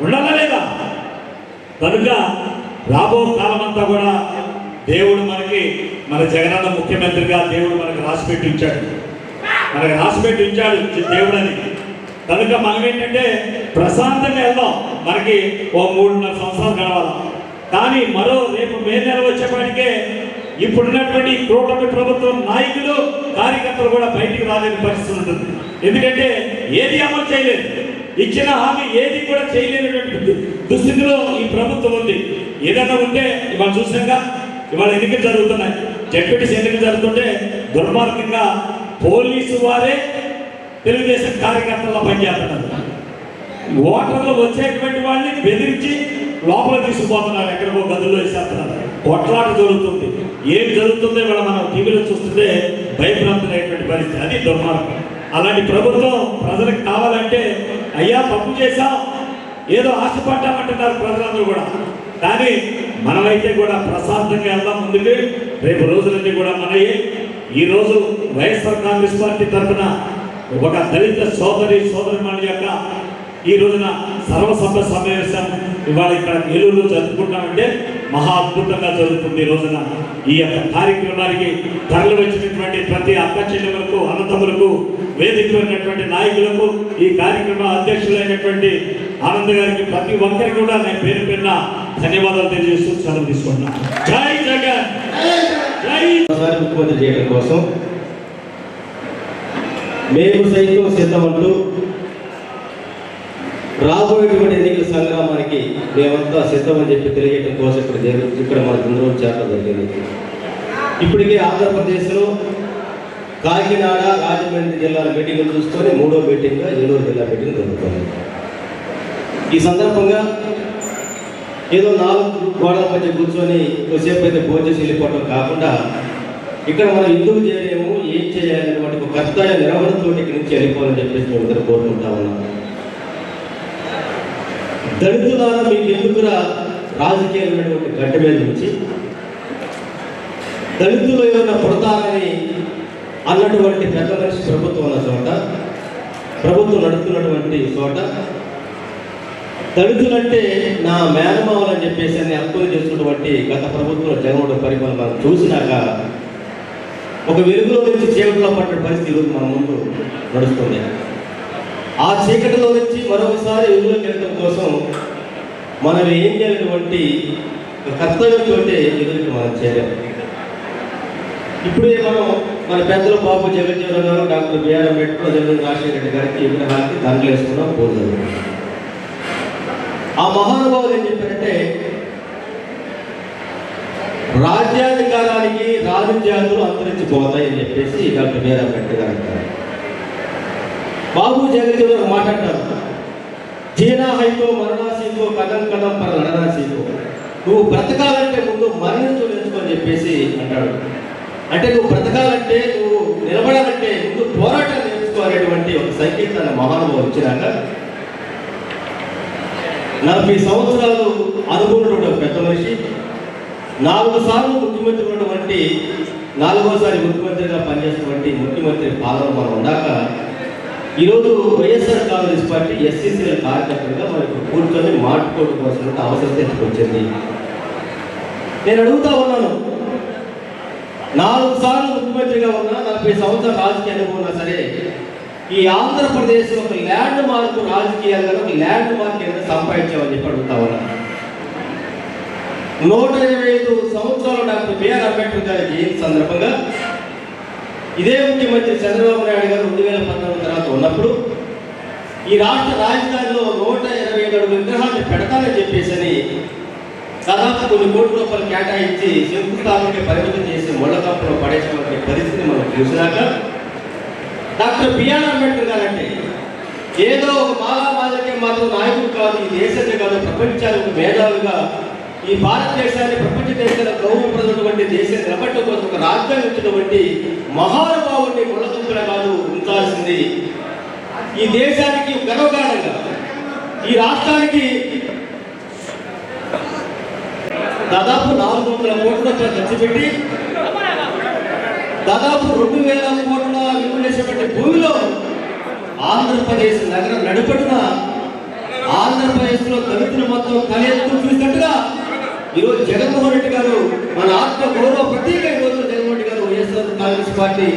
ఉండాలా లేదా? కనుక రాబో కాలం అంతా కూడా దేవుడు మనకి మన జగనన్న ముఖ్యమంత్రిగా దేవుడు మనకు రాసిపెట్టి ఉంచాడు, దేవుడు అని. కనుక మనం ఏంటంటే ప్రశాంతంగా వెళ్దాం. మనకి ఓ 3.5 సంవత్సరాలు గడవాలి. కానీ రేపు మే నెల వచ్చేపాటికే ఇప్పుడున్నటువంటి కూటమి ప్రభుత్వం నాయకులు కార్యకర్తలు కూడా బయటికి రాలేని పరిస్థితి ఉంటుంది. ఎందుకంటే ఏది అమలు చేయలేదు, ఇచ్చిన హామీ ఏది కూడా చేయలేనటువంటి దుస్థితిలో ఈ ప్రభుత్వం ఉంది. ఏదైనా ఉంటే ఇవాళ చూసాక ఇవాళ ఎన్నికలు జరుగుతున్నాయి, జడ్పీటీసీ ఎన్నికలు జరుగుతుంటే దుర్మార్గంగా పోలీసు వారే తెలుగుదేశం కార్యకర్తల్లో పనిచేస్తున్నారు. ఓటర్లు వచ్చేటువంటి వాళ్ళని బెదిరించి లోపల తీసుకుపోతున్నారు, ఎక్కడికో గదుల్లో వేసేస్తున్నారు. కొట్లాట జరుగుతుంది. ఏమి జరుగుతుందో ఇవాళ మనం టీవీలో చూస్తుంటే భయభ్రాంతులైనటువంటి పరిస్థితి. అది దుర్మార్గం. అలాంటి ప్రభుత్వం ప్రజలకు కావాలంటే అయ్యా తప్పు చేశాం, ఏదో ఆశపడ్డామంటున్నారు ప్రజలందరూ కూడా. కానీ మనమైతే కూడా ప్రశాంతంగా వెళ్దాం ముందుకు. రేపు రోజులన్నీ కూడా మనయే. ఈరోజు వైఎస్ఆర్ కాంగ్రెస్ పార్టీ తరఫున ఒక దళిత సోదరిమణి యొక్క ఈ రోజున సర్వసభ్య సమావేశం ఇవాళ ఇక్కడ ఏలూరులో జరుపుకుంటామంటే మహా అద్భుతంగా జరుగుతుంది. ఈ రోజున ఈ యొక్క కార్యక్రమానికి తరలి వచ్చినటువంటి ప్రతి అక్క చెల్లెలకు, అన్నతమ్ములకు, వేదికైనటువంటి నాయకులకు, ఈ కార్యక్రమ అధ్యక్షులైనటువంటి ఆనంద్ గారికి, ప్రతి ఒక్కరికి కూడా నేను పేరు పేరున ధన్యవాదాలు తెలియజేస్తూ సెలవు తీసుకుంటున్నాను. జై జగన్, జై ముఖ్యమంత్రి చేయడం కోసం మేము సైతం సిద్ధమంటూ రాబోయేటువంటి ఎన్నికల సంగ్రామానికి మేమంతా సిద్ధమని చెప్పి తెలియజేయడం కోసం ఇక్కడ మన అందరం చేరడం జరిగింది. ఇప్పటికే ఆంధ్రప్రదేశ్లో కాకినాడ, రాజమండ్రి జిల్లాల మీటింగులు చూసుకొని 3వ మీటింగ్గా ఏలూరు జిల్లా మీటింగ్ జరుగుతుంది. ఈ సందర్భంగా ఏదో 4 గోడల మధ్య కూర్చొని కొద్దిసేపు అయితే భోజనం వెళ్ళిపోవడం కాకుండా ఇక్కడ మనం ఎందుకు చేయలేము, ఏం చేయాలనేటువంటి ఒక కర్తవ్య నిర్వహణతో ఇక్కడి నుంచి వెళ్ళిపోవాలని చెప్పేసి మేము ఇద్దరు కోరుకుంటా ఉన్నాం. దళితులారా మీకు ఎందుకురా రాజకీయాలైనటువంటి గడ్డ మీద నుంచి దళితులు ఏమైనా పుడతారని అన్నటువంటి పెద్ద మనిషి ప్రభుత్వం ఉన్న చోట, ప్రభుత్వం నడుపుతున్నటువంటి చోట దళితులంటే నా మేనమావలు అని చెప్పేసి అని అర్థం చేస్తున్నటువంటి గత ప్రభుత్వంలో జగన్మోహన్ పరిపాలన మనం చూసినాక ఒక వెలుగులో నుంచి చీకటిలో పడ్డ పరిస్థితి ఈరోజు మన ముందు నడుస్తుంది. ఆ చీకటిలో నుంచి మరొకసారి వెలుగులోకి వెళ్ళడం కోసం మనం ఏం చేయాలటువంటి కర్తవ్యంతో ఎదురుకి మనం చేయలేము. ఇప్పుడే మనం మన పెద్దలు బాబు జగజ్జీవన్ గారు, డాక్టర్ బిఆర్ అంబేద్కర్, రాజశేఖర రెడ్డి గారికి విగ్రహానికి దండలు వేసుకున్నాం, పూజలు. ఆ మహానుభావులు ఏం చెప్పారంటే రాజ్యాధికారానికి రాజుజాతులు అంతరించిపోతాయి అని చెప్పేసి డాక్టర్ బిఆర్ అంబేద్కర్ గారు అంటారు. బాబు జగజ్జీవన్ మాట్లాడతారు, జీనా హైతో మరణాసీతో కథం కథం పర లడనాసీతో, నువ్వు బ్రతకాలంటే ముందు మరణించు నేర్చుకొని చెప్పేసి అంటాడు. అంటే నువ్వు బ్రతకాలంటే, నువ్వు నిలబడాలంటే ముందు పోరాటం నేర్చుకోవాలనేటువంటి ఒక సంకేతాన్ని మహానుభావులు ఇచ్చినాక 40 సంవత్సరాలు అనుకున్నటువంటి ఒక పెద్ద మనిషి, 4 సార్లు ముఖ్యమంత్రి ఉన్నటువంటి, 4వసారి ముఖ్యమంత్రిగా పనిచేసినటువంటి ముఖ్యమంత్రి పాలన మనం ఉన్నాక ఈరోజు వైఎస్ఆర్ కాంగ్రెస్ పార్టీ ఎస్సీసీల కార్యకర్తలుగా మనకు కూర్చొని మాట్లాడుకోవడం కోసం అవసరం తెచ్చుకొచ్చింది. నేను అడుగుతా ఉన్నాను, 4 సార్లు ముఖ్యమంత్రిగా ఉన్నా, 40 సంవత్సరాల రాజకీయ అనుభవం ఉన్నా సరే ఈ ఆంధ్రప్రదేశ్ ఒక ల్యాండ్ మార్క్ రాజకీయాల్లో ఒక ల్యాండ్ మార్క్ ఏదైనా సంపాదించామని చెప్పి అడుగుతా ఉన్నాను. 125 సంవత్సరాలు డాక్టర్ బిఆర్ అంబేద్కర్ గారి జయంతి సందర్భంగా ఇదే ముఖ్యమంత్రి చంద్రబాబు నాయుడు గారు 2014 తర్వాత ఉన్నప్పుడు ఈ రాష్ట్ర రాజధానిలో 127 అడుగుల విగ్రహాన్ని పెడతానని చెప్పేసి దాదాపు కొన్ని కోట్ల రూపాయలు కేటాయించి శంకుస్థాపనకి పరిమితం చేసి ముళ్ళకంపలో పడేసినటువంటి పరిస్థితిని మనం చూసినాక డాక్టర్ బిఆర్ అంబేద్కర్ గారు అంటే ఏదో ఒక మాలామాలకే మాత్రం నాయకుడు కాదు, ఈ దేశాన్ని కాదు, ప్రపంచానికి మేధావిగా ఈ భారతదేశాన్ని ప్రపంచ దేశాల గౌరవపడినటువంటి దేశాన్ని నిలబట్టడం కోసం ఒక రాజ్యాన్ని ఇచ్చినటువంటి మహానుభావుడిని ముళ్ళకంపల కాదు ఉంచాల్సింది. ఈ దేశానికి గర్వకారణంగా, ఈ రాష్ట్రానికి దాదాపు 400 కోట్ల రూపాయలు ఖర్చు పెట్టి దాదాపు 2000 కోట్ల విలువ చేసేటువంటి భూమిలో ఆంధ్రప్రదేశ్ నగరం నడుపడిన ఆంధ్రప్రదేశ్లో దళితులు మొత్తం తలెత్తు చూసినట్టుగా ఈరోజు జగన్మోహన్ రెడ్డి గారు మన ఆత్మ గౌరవ ప్రతీక. ఈరోజు జగన్మోహన్ రెడ్డి గారు వైఎస్ఆర్ కాంగ్రెస్ పార్టీ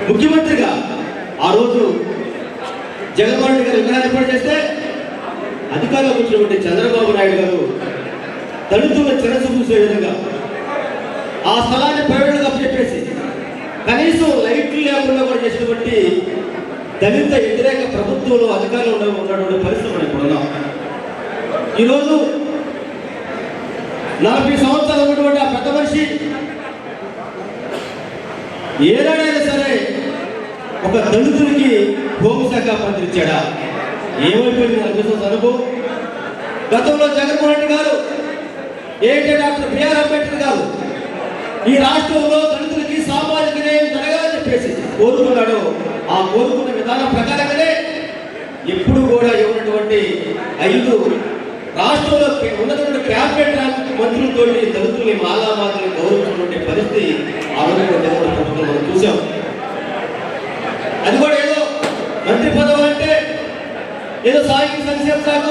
ముఖ్యమంత్రిగా ఆ రోజు జగన్మోహన్ రెడ్డి గారు విగ్రహాన్ని ఏర్పాటు చేస్తే అధికారంలోకి వచ్చినటువంటి చంద్రబాబు నాయుడు గారు దళితులను చిరసు చూసే విధంగా ఆ స్థలాన్ని ప్రైవేట్గా అప్పచెప్పేసి కనీసం లైట్లు లేకుండా కూడా చేసినటువంటి దళిత వ్యతిరేక ప్రభుత్వంలో అధికారంలో ఉన్నటువంటి పరిస్థితి మనం ఇప్పుడు ఉన్నాం. ఈరోజు 40 సంవత్సరాలు ఉన్నటువంటి ఆ పెద్ద మనిషి ఏనాడైనా సరే ఒక దళితుడికి హోంశాఖ మంత్రి ఇచ్చాడా? ఏమైపోయింది అనిపిస్తుంది అనుభవం. గతంలో జగన్మోహన్ రెడ్డి గారు ఏంటంటే డాక్టర్ బిఆర్ అంబేద్కర్ గారు ఈ రాష్ట్రంలో దళితులకి సామాజిక న్యాయం జరగాలని చెప్పేసి కోరుకున్నాడు. ఆ కోరుకున్న విధానం ప్రకారంగానే ఎప్పుడు కూడా ఉన్నటువంటి 5 రాష్ట్రంలో ఉన్నటువంటి క్యాబినెట్ మంత్రులతో దళితుల్ని మాలామాతల్ని గౌరవించినటువంటి పరిస్థితి ఆ రోజు ప్రభుత్వం మనం చూసాం. అది కూడా ఏదో మంత్రి పదవులు అంటే ఏదో సాంఘిక సంక్షేమ శాఖ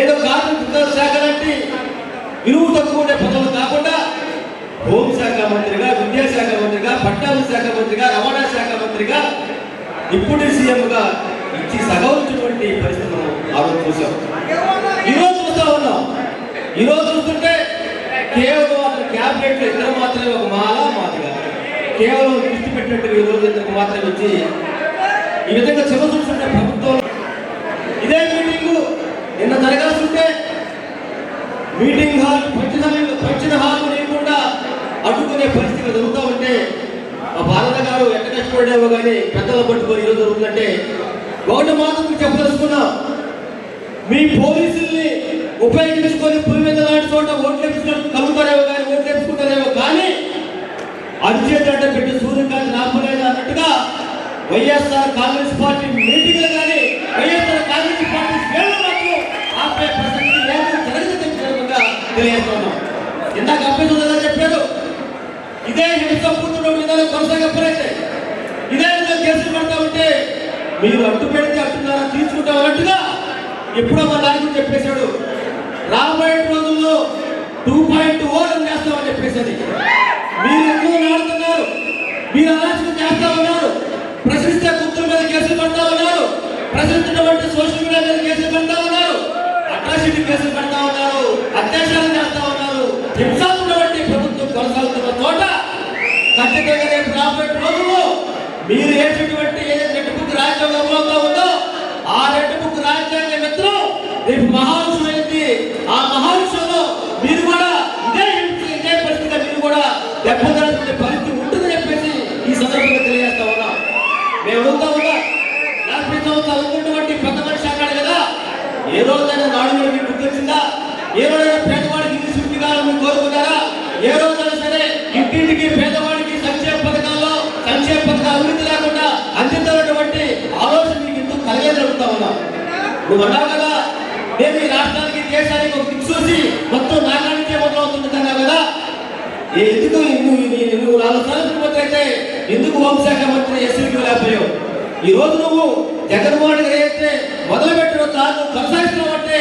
ఏదో కార్మిక శాఖ లాంటి విలువ తక్కువ ఉండే పదవులు కాకుండా హోంశాఖ మంత్రిగా, విద్యాశాఖ మంత్రిగా, పట్టాభి శాఖ మంత్రిగా, రవాణా శాఖ మంత్రిగా, డిప్యూటీ సీఎంగా ఇచ్చి సగౌరించినటువంటి పరిస్థితి మనం ఆ రోజు చూసాం. ఈరోజు చూస్తా ఉన్నాం. ఈరోజు చూస్తుంటే కేవలం అతని క్యాబినెట్ లో ఇద్దరు మాత్రమే ఒక మాదిగా కేవలం దృష్టి పెట్టినట్టు ఈ రోజు ఇద్దరికి మాత్రమే వచ్చి ఈ విధంగా చిన్న చూస్తుంటే ప్రభుత్వం ఇదే మీటింగు నిన్న జరగాల్సింటే మీటింగ్ హాల్ పంచిన హాల్ లేకుండా అడ్డుకునే పరిస్థితి జరుగుతూ ఉంటే ఆ భారత గారు ఎట్ట కష్టపడేవో కానీ పెద్దలు పట్టుకొని ఈరోజు జరుగుతుందంటే ఒకటి మాత్రం చెప్పదలుచుకున్నాం. మీ పోలీసుల్ని ఉపయోగించుకొని పులి మీద లాంటి చోట ఓట్లు కలుగుతారేమో కానీ ఓట్లు వేసుకుంటారేమో కానీ అరిచేతంటే పెట్టి సూర్యకాంతి రాపలేదు అన్నట్టుగా వైఎస్ఆర్ కాంగ్రెస్ పార్టీ మీటింగ్లు కానీ వైఎస్ఆర్ కాంగ్రెస్ పార్టీ సేవలు మాత్రం ఆపే ప్రసక్తి జరగకుండా తెలియజేస్తున్నాం. ఇందాక అభ్యర్థులు చెప్పారు, ఇదే హింసపూర్ణ విధానం కొనసాగకపోతే ఇదే విధంగా కేసులు పడతా ఉంటే మీరు అడ్డు పెడితే అడ్డున్నారా తీసుకుంటాం అన్నట్టుగా ఎప్పుడో మా నాయకుడు చెప్పేశాడు. రాబోయే రోజుల్లో 2.0 చేస్తామని చెప్పేసి మీరు ఎందుకు నాడుతున్నారు? మీరు ఆలోచన చేస్తా ఉన్నారు. ప్రశ్నిస్తే గుర్తుల మీద కేసులు పడతా ఉన్నారు. ప్రశ్నించినటువంటి సోషల్ మీడియా మీద కేసులు పడతా ఉన్నారు. అట్రాసిటీ కేసులు పడతా ఉన్నారు. అత్యాచారం చేస్తా ఉన్నారు. హింసాత్మకమైన ప్రభుత్వం కొనసాగుతున్న చోట ఖచ్చితంగా రేపు రాబోయే రోజుల్లో మీరు వేసేటువంటి ఏదైతే రెడ్ బుక్ రాజ్యాంగం అమలుతో ఉందో ఆ రెడ్ బుక్ రాజ్యాంగ మిత్రం రేపు మహావిషయం అయింది. ఆ మహావిషయంలో మీరు కూడా ఇదే పరిస్థితిగా మీరు కూడా దెబ్బతినే పరిస్థితి ఉంటుందని చెప్పేసి ఈ సందర్భంగా తెలియజేస్తా ఉన్నాం. మేము అడుగుతా ఉన్నా 40 సంవత్సరాలు అనుకున్నటువంటి పెద్ద మనిషి అన్నాడు కదా, ఏ రోజైనా నాడు మీకు గుర్తొచ్చిందా? ఏ రోజైనా పేదవాడికి ఇల్లు సృష్టి కావాలని కోరుకున్నారా? ఏ రోజైనా సరే ఇంటింటికి పేదవాడికి సంక్షేమ పథకాలు అభివృద్ధి లేకుండా అందించినటువంటి ఆలోచన మీకు ఎందుకు కలిగేది అడుగుతా ఉన్నా. నువ్వు అన్నావు కదా, నేను ఈ రాష్ట్రానికి దేశానికి ఒక దిక్సూచి మొత్తం నాగానికే మొదలవుతుంది అన్నావు కదా. ఎందుకు నువ్వు 4 సార్లు ముఖ్యమంత్రి అయితే ఎందుకు హోంశాఖ మంత్రి ఎస్సీకి లేకపోయావు? ఈ రోజు నువ్వు జగన్మోహన్ రెడ్డి అయితే మొదలుపెట్టిన తాను కొనసాగిస్తున్నావు అంటే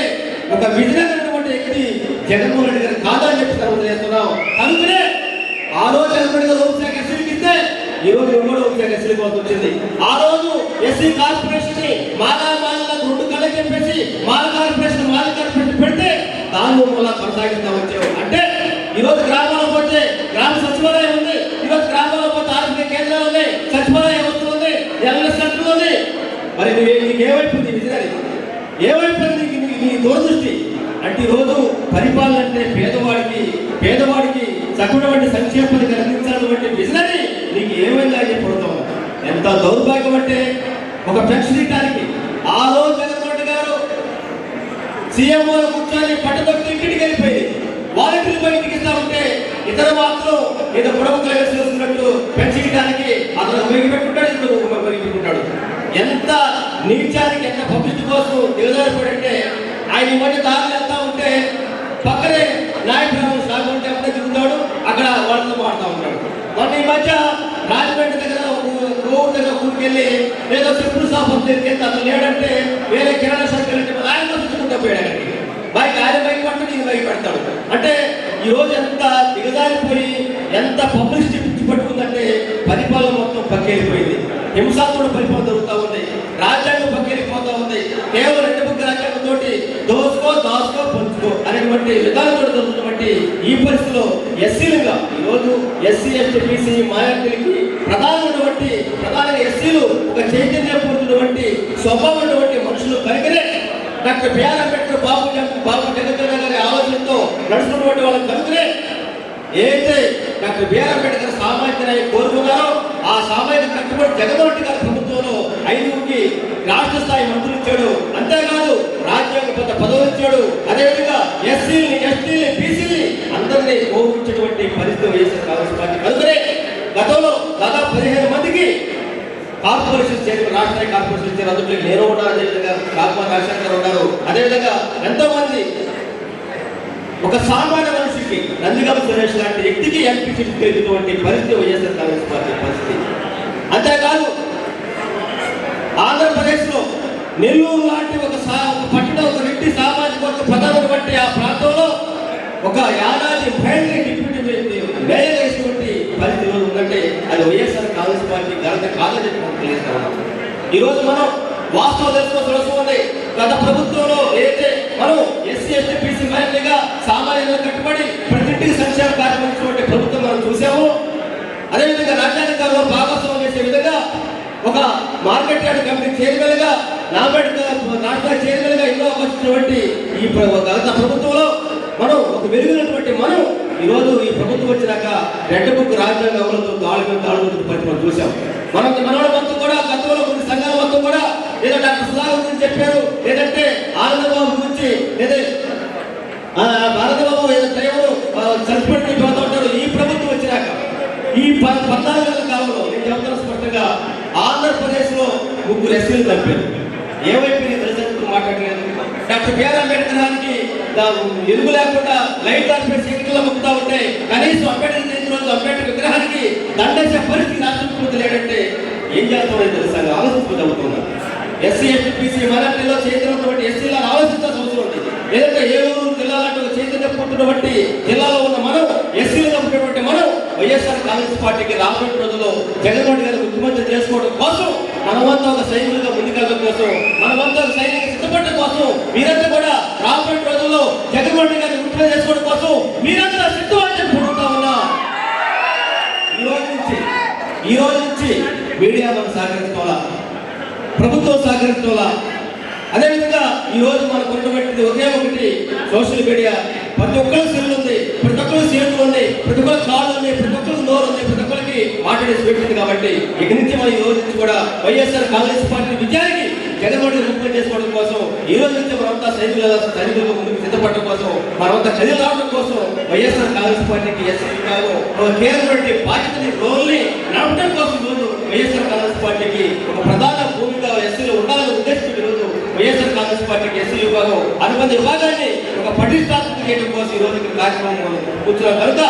ఒక విజయమైనటువంటి వ్యక్తి జగన్మోహన్ రెడ్డి గారు కాదని చెప్పి చేస్తున్నావు. అందుకనే ఆ రోజు జగన్మోహన్ రెడ్డి గారు హోంశాఖ ఎస్సీకి ఇస్తే ఈ రోజు కూడా హోంశాఖ ఎస్సీకి వచ్చింది. ఆ రోజు ఎస్సీ కార్పొరేషన్ ని మాలకు 2 కళ్ళకి చెప్పేసి మాల కార్పొరేషన్ పెడితే దాని మూల కొనసాగిస్తా వచ్చావు. అంటే ఈ రోజు గ్రామాల్లో పోతే గ్రామ సచివాలయం ఉంది. ఈ రోజు గ్రామాల్లో పోతే ఆరోగ్య కేంద్రాలు ఉన్నాయి, సచివాలయ వ్యవస్థలు ఉంది, ఎల్ఎస్ సెంటర్లు ఉంది. మరి నీకు ఏమైపోయింది? విజయాన్ని ఏమైపోయింది నీ దూరదృష్టి? అంటే ఈ రోజు పరిపాలన అంటే పేదవాడికి చక్కటి సంక్షేమ పథకాలు అందించాలన్నటువంటి విజయాన్ని నీకు ఏమైందా అని చెప్పడం ఎంత దౌర్భాగ్యం అంటే ఒక పెన్షన్ ఇవ్వడానికి ఆ రోజు జగన్మోహన్ రెడ్డి గారు సీఎంఓ కూర్చొని పట్టదొక్కి ఇంటికి వెళ్ళిపోయి వాలంటీర్లు బయటికి ఇస్తా ఉంటే ఇతర మాత్రం ఏదో పొడవులు వేసుకున్నట్టు పెన్షన్ ఇవ్వడానికి అతను ఉపయోగపెట్టుకుంటాడు, ఇతను ఉపయోగపెట్టుకుంటాడు. ఎంత నీచానికి ఎంత పబ్లిసిటీ కోసం దిగజారిపోయాడంటే ఆయన ఈ మధ్య దారులు వెళ్తా ఉంటే పక్కనే నాయకుడు సాగు ఉంటే అప్పుడే తిరుగుతాడు, అక్కడ వాళ్ళతో మాడుతూ ఉంటాడు. మొన్న ఈ మధ్య రాజమండ్రి దగ్గర కోవిడ్ దగ్గర ఊరికెళ్ళి ఏదో చెప్పులు షాప్ దగ్గరికి వెళ్తే అతను లేడంటే వేరే కిరాణా షాప్కి వెళ్ళి ఆయన చూసుకుంటూ పోయాడు. అక్కడికి బైక్ ఆయన బైక్ పట్టుకుని ఎస్సీని భయపెడతాడు. అంటే ఈరోజు ఎంత దిగజారిపోయి ఎంత పబ్లిసిటీ పిచ్చి పట్టుకుందంటే పరిపాలన మొత్తం పక్కెళ్ళిపోయింది. హింసాత్మక పరిపాలన జరుగుతూ ఉంది, రాజ్యాంగం పక్కెళ్ళిపోతూ ఉంది. కేవలం 2 బుక్ రాజ్యాంగంతో దోసుకో దాసుకో పంచుకో అనేటువంటి విధానంతో జరుగుతున్నటువంటి ఈ పరిస్థితిలో ఎస్సీలుగా ఈరోజు ఎస్సీ ఎస్టీ బీసీ మైనారిటీలకి ప్రధానంగా ఎస్సీలు ఒక చైతన్యపూర్తున్నటువంటి స్వభావం ఉన్నటువంటి మనుషులు కనుకనే డాక్టర్ బిఆర్ అంబేద్కర్ బాబు జగజ్జీవన్ గారి ఆలోచనతో నడుస్తున్నటువంటి వాళ్ళని కనుకనే ఏదైతే డాక్టర్ బిఆర్ అంబేద్కర్ సామాజిక న్యాయం కోరుకున్నారో ఆ సామాజిక కట్టుబడి జగన్మోహన్ రెడ్డి గారి ప్రభుత్వంలో 5గురికి రాష్ట్ర స్థాయి మంత్రులు ఇచ్చాడు. అంతేకాదు రాజ్యాంగ పెద్ద పదవులు ఇచ్చాడు. అదేవిధంగా ఎస్సీలని ఎస్టీలని బీసీలని అందరినీ గౌరవించేటువంటి పరిస్థితి వైఎస్ఆర్ కాంగ్రెస్ పార్టీ కనుకనే గతంలో దాదాపు 15 మందికి కార్పొరేషన్ చైర్మన్ రాష్ట్ర కార్పొరేషన్ ఇచ్చారు. అందులో నేను ఉన్నారు, అదేవిధంగా కాకుమార్ రాజశేఖర్ ఉన్నారు. అదేవిధంగా ఎంతో మంది ఒక సామాన్య మనిషికి నందిగామ సురేష్ లాంటి వ్యక్తికి ఎంపీ సీట్ తెలిసినటువంటి పరిస్థితి వైఎస్ఆర్ కాంగ్రెస్ పార్టీ పరిస్థితి. అంతేకాదు ఆంధ్రప్రదేశ్లో నెల్లూరు లాంటి ఒక పట్టణ ఒక రెడ్డి సామాజిక వర్గ ప్రధానటువంటి ఆ ప్రాంతంలో ఒక యాదాది మహిళని డిప్యూటీ మేయర్ వేసినటువంటి పరిస్థితి ఉందంటే అది వైఎస్ఆర్ కాంగ్రెస్ పార్టీ ఘనత కాదని చెప్పి తెలియజేస్తాం. ఈరోజు మనం వాస్తవం తెలుసుకోవాల్సిన అవసరం ఉంది. గత ప్రభుత్వంలో ఏదైతే మనం ఎస్సీ ఎస్టీ బీసీ మైనారిటీగా సామాన్యులకు కట్టుబడి ప్రతి ఇంటికి సంక్షేమ కార్యక్రమం ప్రభుత్వం మనం చూసాము. అదేవిధంగా రాజ్యాంగంలో భాగస్వామ్యం చేసే విధంగా ఒక మార్కెట్ యార్డ్ కమిటీ చైర్మన్ గా రాష్ట్ర చైర్మన్ గా ఎన్నో వచ్చినటువంటి ఈ గత ప్రభుత్వంలో మనం ఒక వెలుగునటువంటి మనం ఈరోజు ఈ ప్రభుత్వం వచ్చినాక 2 బుక్ రాజ్యాంగ అమలుతో దాడులు పరిస్థితి చూసాం. మనవాళ్ళ మొత్తం కూడా గతంలో కొన్ని సంఘాల మొత్తం కూడా ఏదో డాక్టర్ సుధాకర్ గురించి చెప్పారు, లేదంటే ఆనందబాబు గురించి లేదా భారతబాబు ఏదో డ్రైవరు సస్పెండ్ అయిపోతూ ఉంటారు. ఈ ప్రభుత్వం వచ్చినాక ఈ 14 నెలల కాలంలో నేను చెబుతున్న స్పష్టంగా ఆంధ్రప్రదేశ్ లో 3 ఎస్సీలు చంపారు. ఏమైపోయింది ప్రజలకు మాట్లాడలేదు. డాక్టర్ బిఆర్ అంబేద్కర్ గారికి ఎరుగు లేకుండా లైట్ ఆర్పేసి ఎన్నికల్లో మొక్కుతా ఉంటే కనీసం అంబేద్కర్ జయంతి రోజు అంబేద్కర్ విగ్రహానికి దండేసే పరిస్థితి రాష్ట్ర ముఖ్యమంత్రి లేడంటే ఏం చేస్తామని తెలుసా ఆలోచించుకుంటున్నారు. ఎస్సీ ఎస్టీ బీసీ మైనారిటీలో చైతన్యటువంటి ఎస్సీలను ఆలోచించాల్సిన అవసరం ఉంది. లేదంటే ఏలూరు జిల్లా లాంటి ఒక చైతన్యపూర్తున్నటువంటి జిల్లాలో ఉన్న మనం ఎస్సీలుగా ఉన్నటువంటి మనం వైఎస్ఆర్ కాంగ్రెస్ పార్టీకి రాబోయే రోజుల్లో జగన్మోహన్ గారిని ముఖ్యమంత్రి చేసుకోవడం కోసం మనమంతా ఒక సైనికులుగా ముందుకెళ్ళడం కోసం మనమంతా ఒక సైనిక సిద్ధపడడం కోసం మీరంతా కూడా రాబోయే రోజుల్లో జగన్మోహన్ గారిని ముఖ్యమంత్రి చేసుకోవడం కోసం మీరంతా సిద్ధమని చెప్పుకుంటా ఉన్నా. ఈ రోజు నుంచి మీడియా మనం సహకరించుకోవాలా, ప్రభుత్వం సహకరించుకోవాలా. అదేవిధంగా ఈ రోజు మనకు ఉన్నటువంటి ఒకే ఒకటి సోషల్ మీడియా. ప్రతి ఒక్కరికి సెల్ ఉంది, ప్రతి ఒక్కరికి చేతులు ఉంది, ప్రతి ఒక్కరికి కాళ్ళు ఉంది, ప్రతి ఒక్కరికి నోరు ఉంది, ప్రతి ఒక్కరికి మాట్లాడే స్వేచ్ఛ ఉంది. కాబట్టి ఇక నుంచి మనం ఈ రోజు నుంచి కూడా వైఎస్ఆర్ కాంగ్రెస్ పార్టీ విజయానికి జగన్మోహన్ ముఖ్యం చేసుకోవడం కోసం ఈ రోజు నుంచి మనమంతా సైనికులకు ముందుకు సిద్ధపడడం కోసం మనమంతా చదివి రావడం కోసం వైఎస్ఆర్ కాంగ్రెస్ పార్టీకి ఎస్సీ విభాగం ఒక కీలకమైన బాధ్యతని రోల్ని నడపడం కోసం ఈరోజు వైఎస్ఆర్ కాంగ్రెస్ పార్టీకి ఒక ప్రధాన భూమిక ఎస్సీలో ఉండాలని ఉద్దేశించి ఈరోజు వైఎస్ఆర్ కాంగ్రెస్ పార్టీకి ఎస్సీ విభాగం అనుబంధ విభాగాన్ని ఒక పటిష్టాత్మక చేయడం కోసం ఈ రోజు కార్యక్రమం కూర్చున్నాం. కనుక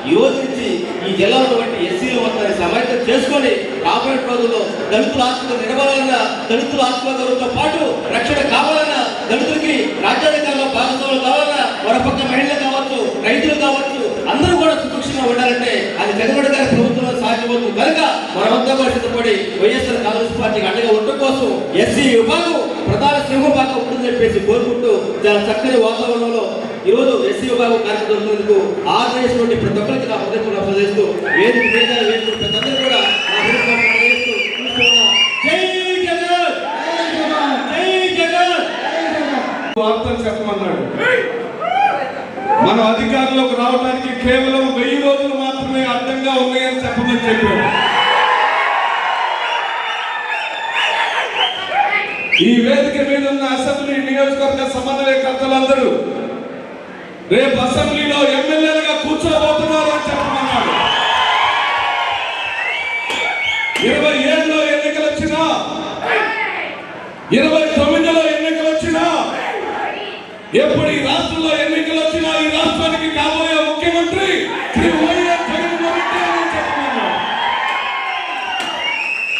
ఈ రోజు నుంచి ఈ జిల్లాలో ఉన్నటువంటి ఎస్సీలు మొత్తాన్ని సమాయత్తం చేసుకొని రాబోయే రోజుల్లో దళితుల ఆత్మగా నిలబడాలన్నా, దళితుల ఆత్మగౌరవంతో పాటు రక్షణ కావాలన్నా, దళితులకి రాజ్యాంగంలో భాగస్వాములు కావాలన్నా, మరోపక్క మహిళలు కావచ్చు, రైతులు కావచ్చు, అందరూ కూడా సురక్షితంగా ఉండాలంటే అది జగన్మోహన్ గారి ప్రభుత్వంలో సాధ్యమవుతుంది. కనుక మనమంతా కూడా సిద్ధపడి వైఎస్ఆర్ కాంగ్రెస్ పార్టీకి అండగా ఉండడం కోసం ఎస్సీ విభాగం ప్రధాన సింహభాగం ఉంటుందని చెప్పేసి కోరుకుంటూ చాలా చక్కని వాతావరణంలో ఈరోజు ఎస్సీ విభాగం కార్యక్రమంలో ఆర్గనైజేషన్ ప్రతి ఒక్కరికి నా హృదయపూర్వక ప్రదర్శిస్తూ వేదిక మీద పెద్దలందరూ కూడా నా హృదయపూర్వక వార్తలు చెప్పమన్నాడు. మన అధికారంలోకి రావడానికి కేవలం 1000 రోజులు మాత్రమే అడ్డంగా ఉన్నాయని చెప్పమని చెప్పాడు. ఈ వేదిక మీద ఉన్న అసెంబ్లీ నియోజకవర్గ సమన్వయకర్తలందరూ రేపు అసెంబ్లీలో ఎమ్మెల్యేలుగా కూర్చోబోతున్నారు అని చెప్పమన్నాడు. 27లో ఎన్నికలు వచ్చినా, 29లో ఎన్నికలు వచ్చినా, ఎప్పుడు ఈ రాష్ట్రంలో ఎన్నికలు వచ్చినా ఈ రాష్ట్రానికి కాబోయే ముఖ్యమంత్రి శ్రీ వైఎస్ జగన్మోహన్ రెడ్డి అని చెప్పమన్నాడు.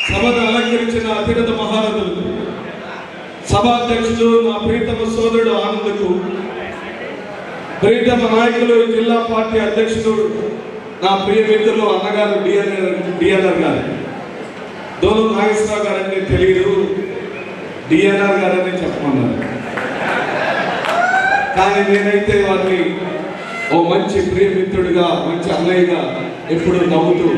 సభను అలంకరించిన అతిరథ మహారథులు, సభాధ్యక్షుడు నా ప్రీతమ సోదరుడు ఆనందకు, ప్రీతమ నాయకులు జిల్లా పార్టీ అధ్యక్షుడు నా ప్రియ మిత్రులు అన్నగారు డిఎన్ఆర్ గారు, దోలు నాగేశ్వరరావు గారు అంటే తెలియదు, డిఎన్ఆర్ గారు అని చెప్పమన్నారు. కానీ నేనైతే వారిని ఓ మంచి ప్రియమిత్రుడిగా, మంచి అన్నయ్యగా ఎప్పుడు నవ్వుతూ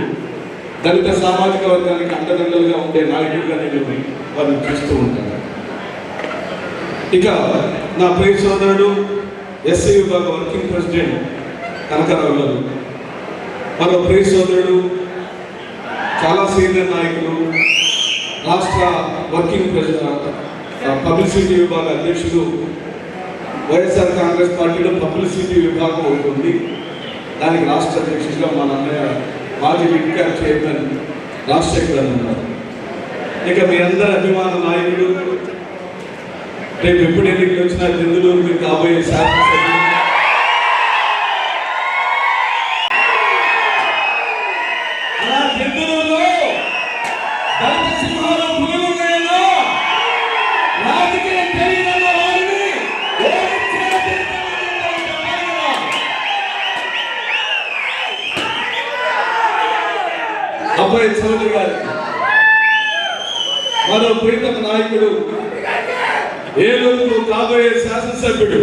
దళిత సామాజిక వర్గానికి అండదండలుగా ఉండే నాయకుడిగా నేను వారిని చూస్తూ ఉంటాను. ఇక నా ప్రియ సోదరుడు ఎస్సీ విభాగ వర్కింగ్ ప్రెసిడెంట్ కనకారావు గారు, మరో ప్రియ సోదరుడు చాలా సీనియర్ నాయకులు, రాష్ట్ర వర్కింగ్ ప్రెసిడెంట్ పబ్లిసిటీ విభాగ అధ్యక్షుడు, వైఎస్ఆర్ కాంగ్రెస్ పార్టీలో పబ్లిసిటీ విభాగం ఉంటుంది, దానికి రాష్ట్ర అధ్యక్షుడిగా మా అన్నయ్య మాజీ విడ్కాప్ చైర్మన్ రాజశేఖర్ గారు ఉన్నారు. ఇక మీ అందరి అభిమాన నాయకుడు, రేపు ఎప్పుడు ఎన్నికలు వచ్చినా చంద్రూరు మీకు కాబోయే శాసనసభ్యులు, అలా చంద్రూరులో దళిత సింహాలు పులుగున్నాయో రాజకీయం తెలియదన్న వారిని అబ్బాయి చౌదరి గారు, మరో ప్రీతమ నాయకుడు, ఏలూరు కాబోయే శాసనసభ్యుడు,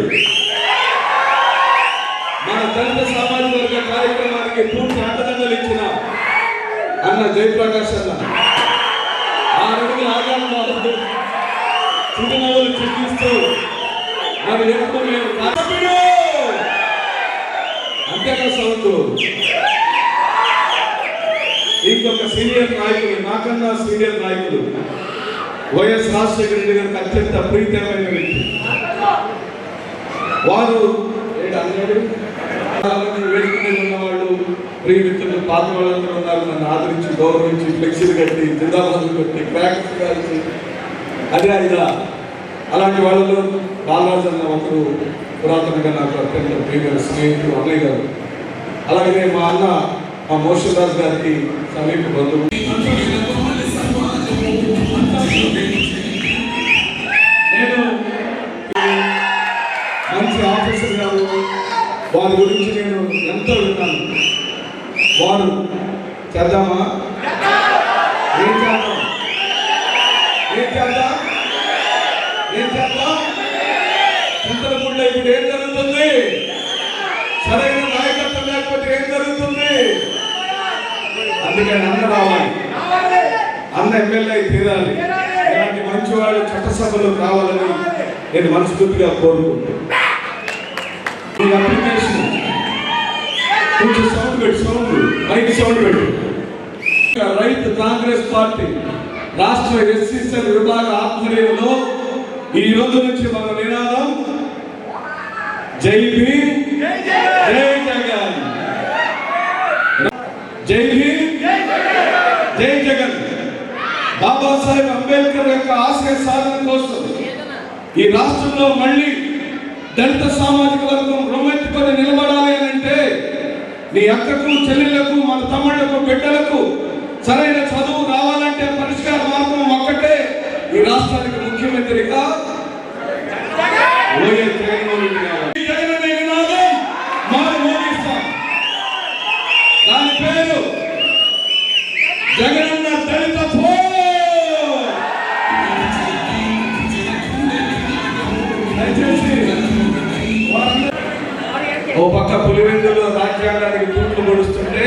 మన దళిత సామాజిక వర్గ కార్యక్రమానికి పూర్తి అండదండలు ఇచ్చిన అన్న జయప్రకాష్ అన్న, 6 అడుగుల ఆగాలను చిరునవ్వులు చూపిస్తూ మరి ఎప్పుడు మేము అంతేగా సౌత్. ఇంకొక సీనియర్ నాయకులు, నాకన్నా సీనియర్ నాయకులు, వైఎస్ రాజశేఖర రెడ్డి గారికి అత్యంత ప్రీతమైన వ్యక్తి. వారు వేదిక మీద ఉన్నవాళ్ళు, ప్రియమిత్రులు, పాత వాళ్ళందరూ ఉన్నారు. నన్ను ఆదరించి, గౌరవించి, ఫ్లెక్సీలు కట్టి, జిందాబాదులు కట్టి, క్రాక్స్ కాల్చి, అదే అయిదా అలాంటి వాళ్ళలో బాలరాజు అన్న ఒకరు పురాతనంగా నాకు అత్యంత ప్రియమైన స్నేహితుడు, అన్నయ్య గారు. అలాగే మా అన్న మా మోషన్ రాజు గారికి సమీప బంధువు. నేను మంచి ఆఫీసర్ గారు, వారి గురించి నేను ఎంతో విన్నాను. వారు చేద్దామా, ఏం చేద్దాం, ఏం చేద్దాం, ఏం చేద్దాం, చింతలపూడిలో ఇప్పుడు ఏం జరుగుతుంది, సరైన నాయకత్వం లేకపోతే ఏం జరుగుతుంది. అందుకని అన్న రావాలి, అన్న ఎమ్మెల్యే తీరాలి, ఇలాంటి మంచివాళ్ళు చట్టసభలో కావాలని నేను మనస్ఫూర్తిగా కోరుకుంటున్నాను. ఈ అప్లికేషన్ కొంచెం సౌండ్ పెట్టు, సౌండ్ మైక్ సౌండ్ పెట్టు. రైతు కాంగ్రెస్ పార్టీ రాష్ట్ర ఎస్సీసీఎల్ విభాగ ఆధ్వర్యంలో ఈ రోజు నుంచి మన నినాదం జై భీమ్, జై జగన్, జై భీమ్, జై జగన్. బాబాసాహెబ్ అంబేద్కర్ యొక్క ఆశయ సాధన కోసం ఈ రాష్ట్రంలో మళ్ళీ దళిత సామాజిక వర్గం రొమ్మెత్తుకొని నిలబడాలి అని అంటే నీ అక్కకు, చెల్లెళ్లకు, మన తమ్ముళ్లకు, బిడ్డలకు సరైన చదువు రావాలంటే పరిష్కార మార్గం ఒక్కటే. ఈ రాష్ట్రానికి ముఖ్యమంత్రిగా వైఎస్ జగన్మోహన్ రెడ్డి గారు. జగన్ అనే నినాదం మనం మోగిస్తాం. దాని పేరు జగనన్న దళిత ఫోర్స్. ఓ పక్క పులివెందులో రాజ్యాంగానికి తూట్లు పొడుస్తుంటే,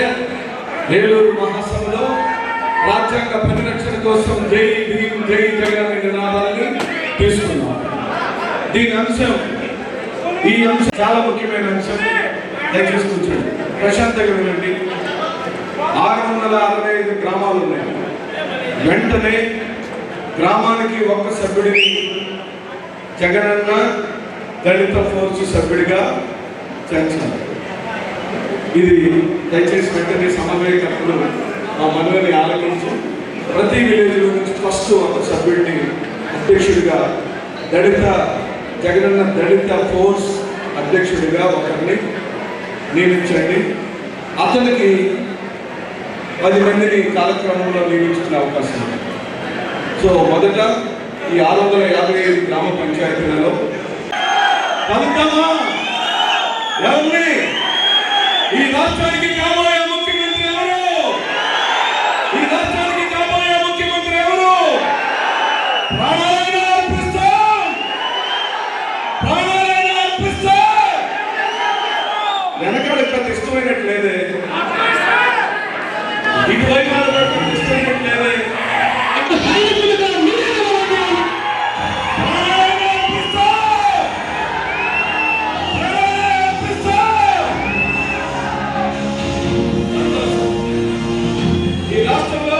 ఏలూరు మహాసభలో రాజ్యాంగ పరిరక్షణ కోసం జై భీమ్, జై జగన్ అనే నినాదాన్ని తీసుకున్నాం. దీని అంశం, ఈ అంశం చాలా ముఖ్యమైన అంశం. దయచేసి కూర్చోండి, ప్రశాంతంగా వినండి. 665 గ్రామాలు ఉన్నాయి. వెంటనే గ్రామానికి ఒక్క సభ్యుడిని జగనన్న దళిత ఫోర్స్ సభ్యుడిగా చేర్చాలి. ఇది దయచేసి వెంటనే సమన్వయకర్తలు మా మనవిని ఆలకించి ప్రతి విలేజ్ నుంచి ఫస్ట్ ఒక సభ్యుడిని అధ్యక్షుడిగా, జగనన్న దళిత ఫోర్స్ అధ్యక్షుడిగా ఒకరిని నియమించండి. అతనికి 10 మందిని కాలక్రమంలో నియమించుకునే అవకాశం ఉంది. సో మొదట ఈ 655 గ్రామ పంచాయతీలలో కలుద్దామా? రాష్ట్రానికి కాబోయే ముఖ్యమంత్రి ఎవరు? ఈ రాష్ట్రానికి కాబోయే ముఖ్యమంత్రి ఎవరు? ప్రాణాలైనా అర్పిస్తాం, ప్రాణాలైనా అర్పిస్తాం. వెనకాల పెద్ద ఇష్టమైనట్లేదే, ఇటువైపు ఇష్టమైనట్లేదే. ఈ రాష్ట్రంలో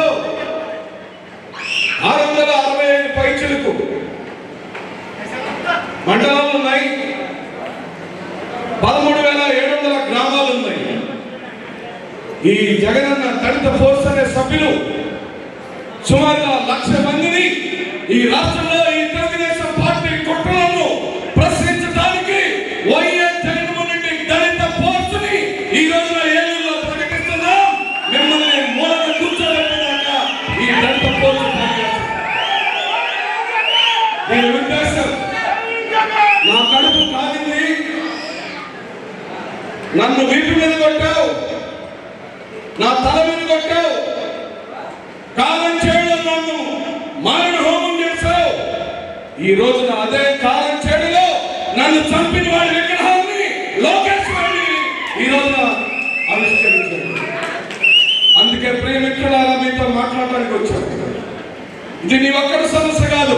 665 పైచిలకు మండలాలు ఉన్నాయి, 13,700 గ్రామాలు ఉన్నాయి. ఈ జగనన్న దళిత ఫోర్స్ అనే సభ్యులు సుమారుగా 1,00,000 మందిని ఈ రాష్ట్రంలో ఈ తెలుగుదేశం పార్టీ కుట్రలను ప్రశ్నించడానికి వైఎస్ జగన్మోహన్ రెడ్డి దళిత ఫోర్స్ ని ఈ రోజున ఏలూరులో ప్రకటిస్తున్నాం. మిమ్మల్ని మూలన కూర్చోబెట్టేదాకా ఈ దళిత ఫోర్స్ దీని ఉద్దేశం, నా కడుపు కాలింది, నన్ను వీపు మీద కొట్టావు, నా తల మీద కొట్టావు, కాలం చేయడం నన్ను మారణ హోమం చేశావు. ఈ రోజున అదే కాలం చేయడంలో నన్ను చంపిన వాడి విగ్రహాన్ని లోకేష్ ఈ రోజున ఆవిష్కరించాడు. అందుకే ప్రియమిత్రులారా మీతో మాట్లాడడానికి వచ్చాను. ఇది నీ ఒక్కరి సమస్య కాదు.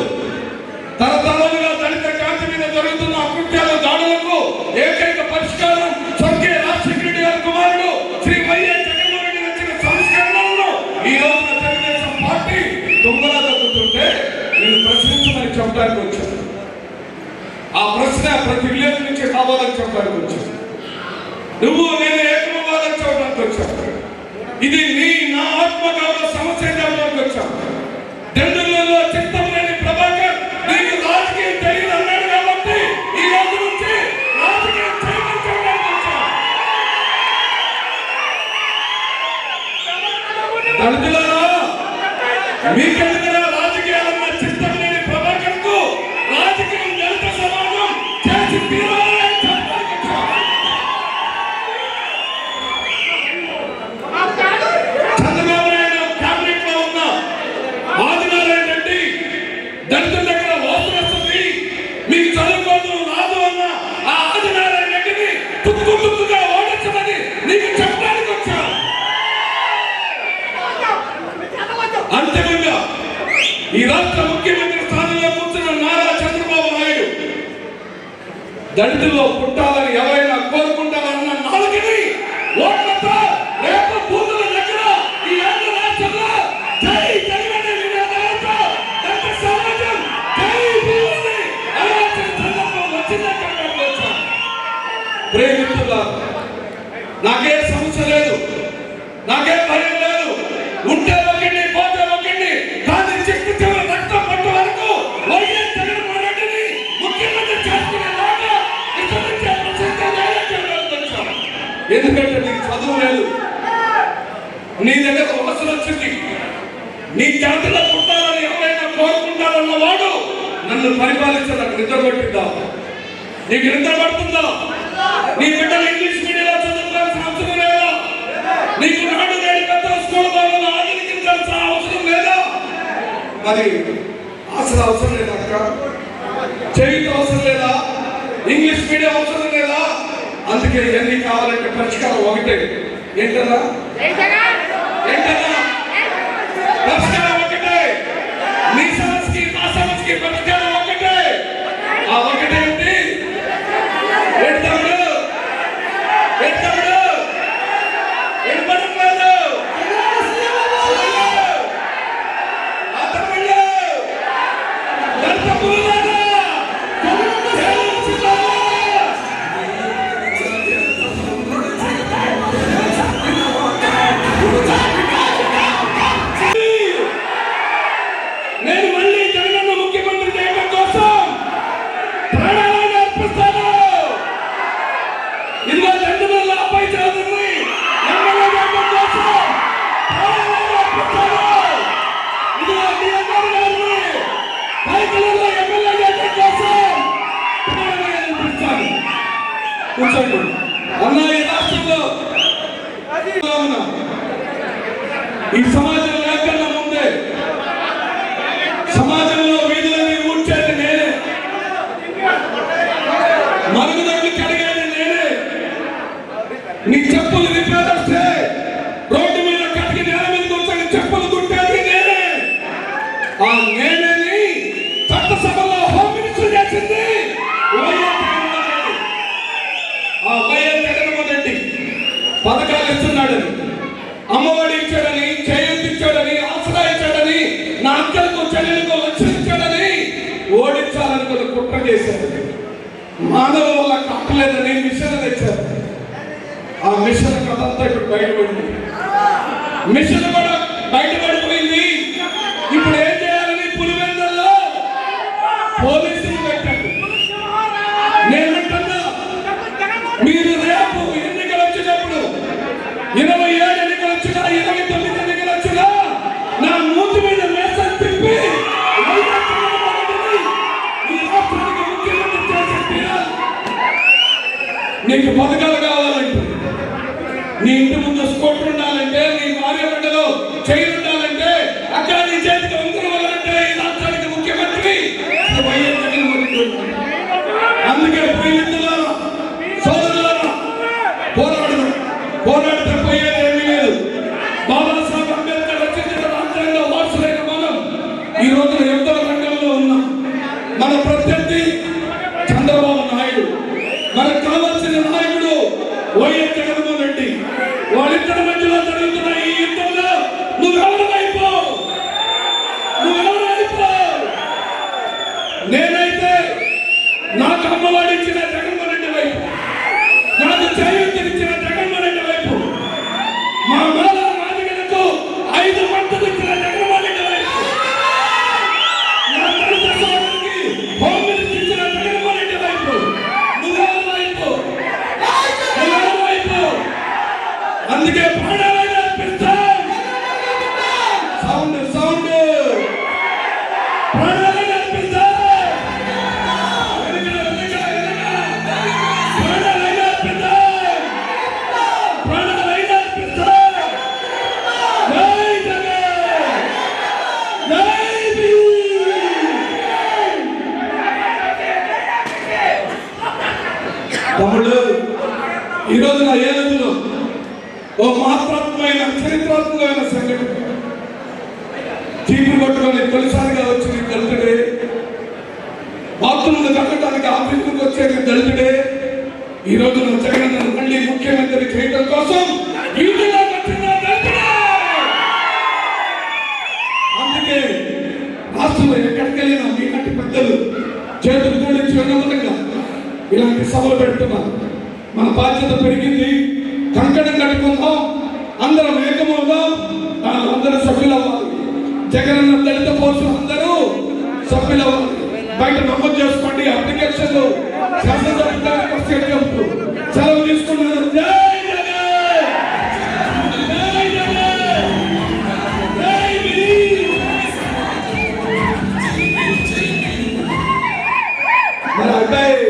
తరతరాలుగా దళిత క్రాంతి మీద జరుగుతున్న అకృత్యాల దాడులకు ఏకైక పరిష్కారం స్వర్గీయ రాజశేఖర రెడ్డి గారి కుమారుడు శ్రీ వైఎస్ జగన్మోహన్ రెడ్డి వచ్చిన సంస్కరణలను ఈ రోజున తెలుగుదేశం పార్టీ దొంగలా దొక్కుతుంటే నేను ప్రశ్నించమని చెప్పడానికి వచ్చాను. ఆ ప్రశ్న ప్రతి విలేజ్ నుంచి కావాలని చెప్పడానికి వచ్చాను. నువ్వు నేను ఏకమవ్వాలని చెప్పడానికి వచ్చాను. ఇది నా ఆత్మగౌరవ సమస్య చెప్పడానికి వచ్చాను. దండులలో చిత్తం లేని ప్రభాకర్ నీకు రాజకీయం తెలియదు అన్నాడు కాబట్టి ఈ రోజు నుంచి రాజకీయం చేయమని చెప్పడానికి వచ్చాను. దళితులారా, మీకెందుకురా రాజకీయాలన్న చిత్తం లేని ప్రభాకర్ కు రాజకీయం దళిత సమాజం చేసి తీరాలని చెప్పడానికి వచ్చాను. చంద్రబాబు నాయుడు క్యాబినెట్ లో ఉన్న ఆదినారాయణ రెడ్డి దళితుల దగ్గర ఓటు వస్తుంది, మీకు చదువుకోదు రాదు అన్న ఆ ఆదినారాయణ రెడ్డిని తుక్కుగా ఓడించమని నీకు చెప్పడానికి వచ్చాను. అంతిమంగా ఈ రాష్ట్ర ముఖ్యమంత్రి స్థానంలో కూర్చున్న నారా చంద్రబాబు నాయుడు దళితుల్లో పుట్టాలని ఎవరైనా కోరుకుంటారన్న నాలుగుని ఓట్లతో రేపు బూతుల దగ్గర ఈ ఆంధ్ర రాష్ట్రంలో జై జగన్ నినాదాలతో దళిత సమాజం జై భీముని అలవాల్సిన సందర్భం వచ్చిందని చెప్పడానికి వచ్చాను. ప్రేమితులారా, నాకే సమస్య లేదు, నాకే భయం లేదు. ఉంటే ఒకటి పోతే ఒకటి, కానీ చెట్టు చివరి రక్తం పట్టు వరకు వైఎస్ జగన్మోహన్ రెడ్డిని ముఖ్యమంత్రి చేసుకునేలాగా ఎందుకంటే నీకు చదువు లేదు, నీ దగ్గర అవసరం వచ్చింది, నీ జాతిలో పుట్టాలని ఎవరైనా కోరుకుంటారన్న వాడు నన్ను పరిపాలించడానికి నిద్ర పట్టిందా? నీకు నిద్ర పడుతుందా? నీ బిడ్డలు ఇంగ్లీష్ మీడియంలో చదువుకోవాల్సిన అవసరం లేదా? నీకు నాడు నేడు పెద్ద స్కూల్ బాగా ఆధునికించాల్సిన అవసరం లేదా? మరి అసలు అవసరం లేదా? అక్క చేయుత అవసరం లేదా? ఇంగ్లీష్ మీడియం అవసరం లేదా? అందుకే ఇవన్నీ కావాలంటే పరిష్కారం ఒకటే. ఏంటన్నా పరిష్కారం ఒకటే. నీ సమస్యకి నా సమస్యకి పరిష్కారం ఒకటే. ఆ ఒకటే ఏంటి? ఎడతాడు ఎడపడలేదు అతడు దళిత పురులారా నేను మళ్ళీ జగనన్న ముఖ్యమంత్రి చేయడం కోసం ప్రాణాలను అర్పిస్తాను. ఇదిగో దండుల అబ్బాయి చదువుని ఎమ్మెల్యే చేయడం కోసం ప్రాణాలను అర్పిస్తాను. ఇదిగో డిఎన్ఆర్ గారిని పైకలలో ఎమ్మెల్యే చేయడం కోసం ప్రాణాలను అర్పిస్తాను. కూర్చోండి అన్న. ఈ రాష్ట్రంలో ఈ సమాజం లేకన్నా ముందే సమాజంలో వీధులని ఊడ్చేది నేనే, మరుగుదొడ్లు కడిగేది నేనే, నీ చెప్పులు విప్పేదొస్తే రోడ్డు మీద కడిగి నేల మీద కూర్చొని చెప్పులు కుట్టేది నేనే. ఆ నేనేని చట్టసభలో హోమ్ మినిస్టర్ చేసింది ఆ వైఎస్ జగన్మోహన్ రెడ్డి. పథకాలు ఇస్తున్నాడని, అమ్మఒడి ఇచ్చాడని, చేయూతి ఇచ్చాడని, ఆసరా ఇచ్చాడని, నా అక్కలకు చెల్లెలకు లక్ష్యం ఇచ్చాడని ఓడించాలనుకుని కుట్ర చేశారు. మానవ వల్ల కట్టలేదని మిషన్ తెచ్చారు. ఆ మిషన్ కథ అంతా ఇప్పుడు బయటపడింది. మిషన్ కూడా బయటపడిపోయింది. ఇప్పుడు ఏం చేయాలని పులివెందుల్లో పోలీసులు పెట్టారు. నేనంటున్నా, మీరు రేపు ఎన్నికలు వచ్చినప్పుడు 27 ఎన్నికలు వచ్చినా 29 ఎన్నికలు వచ్చినా నా మూతి మీద మేసం తిప్పి ఈ రాష్ట్రానికి ముఖ్యమంత్రి చేసి తీరాలి. నీకు పథకాలు కావాలంటే, నీ ఇంటి ముందు స్కూటర్ ఉండాలంటే, నీ భార్య బిడ్డలో చైన్ ఉండాలంటే, అక్కడ నీ చేతికి ఉంగరం ఉండాలంటే ఈ రాష్ట్రానికి ముఖ్యమంత్రి వైఎస్ జగన్మోహన్ రెడ్డి. అందుకే ప్రియమిత్రులారా, సోదరులారా, పోరాడితే పోయేది ఏమీ లేదు. బాబాసాహెబ్ అంబేద్కర్ రచించిన రాజ్యాంగ వారసులైన మనం ఈ రోజున యుద్ధ రంగంలో ఉన్నాం. మన ప్రత్యర్థి చంద్రబాబు నాయుడు, మనకు కావాల్సిన నాయకుడు వైఎస్ జగన్మోహన్ రెడ్డి. వాళ్ళిద్దరి మధ్యలో జరుగుతున్న ఈ యుద్ధంలో నువ్వెవరు అయిపో. నేనైతే నాకు అమ్మవాడు ఇచ్చిన జగన్మోహన్ రెడ్డి వైపు, నాకు చేయూతినిచ్చిన జగన్మోహన్ రెడ్డి వైపు, మా మాల మాదిగలకు 5 పంటలు ఇచ్చిన జగన్మోహన్ రెడ్డి వైపు, నా దళిత సోదరునికి హోమ్ మినిస్టర్ ఇచ్చిన జగన్మోహన్ రెడ్డి వైపు. నువ్వెవరి వైపు? అందుకే ప్రాణాలైనా అర్పిస్తాం. సౌండ్ ప్రాణాలైనా అర్పిస్తాం. తమ్ముడు, ఈరోజు నా ఏలూరులో ఓ మాత్రాత్మకమైన చరిత్రాత్మకమైన సంఘటన. చీపురు పట్టుకొని తొలిసారిగా వచ్చింది దళితుడే, బాత్రూంలు కట్టడానికి ఆఫీసులకు వచ్చేది దళితుడే. ఈ రోజు జగన్ మళ్ళీ ముఖ్యమంత్రి చేయడం కోసం ఇంటిలో వచ్చిన దళితుడే. అందుకే రాష్ట్రంలో ఎక్కడికి వెళ్ళినా మీలాంటి పెద్దలు చేతులు జోడించి వినమ్రంగా ఇలాంటి సభలు పెడుతున్నారు. మన బాధ్యత పెరిగింది. కంకణం కట్టుకుందాం, అందరం ఏకమవుదాం, అందరూ సభ్యులవ్వాలి. జగనన్న దళిత పోస్టులు అందరూ సభ్యులవ్వాలి. బయట నమోదు చేసుకోండి. అప్లికేషన్లు శాసనసభ్యులు సెలవు తీసుకున్నారు. జై జగన్, జై జగన్, జై భీమ్. మరి అబ్బాయి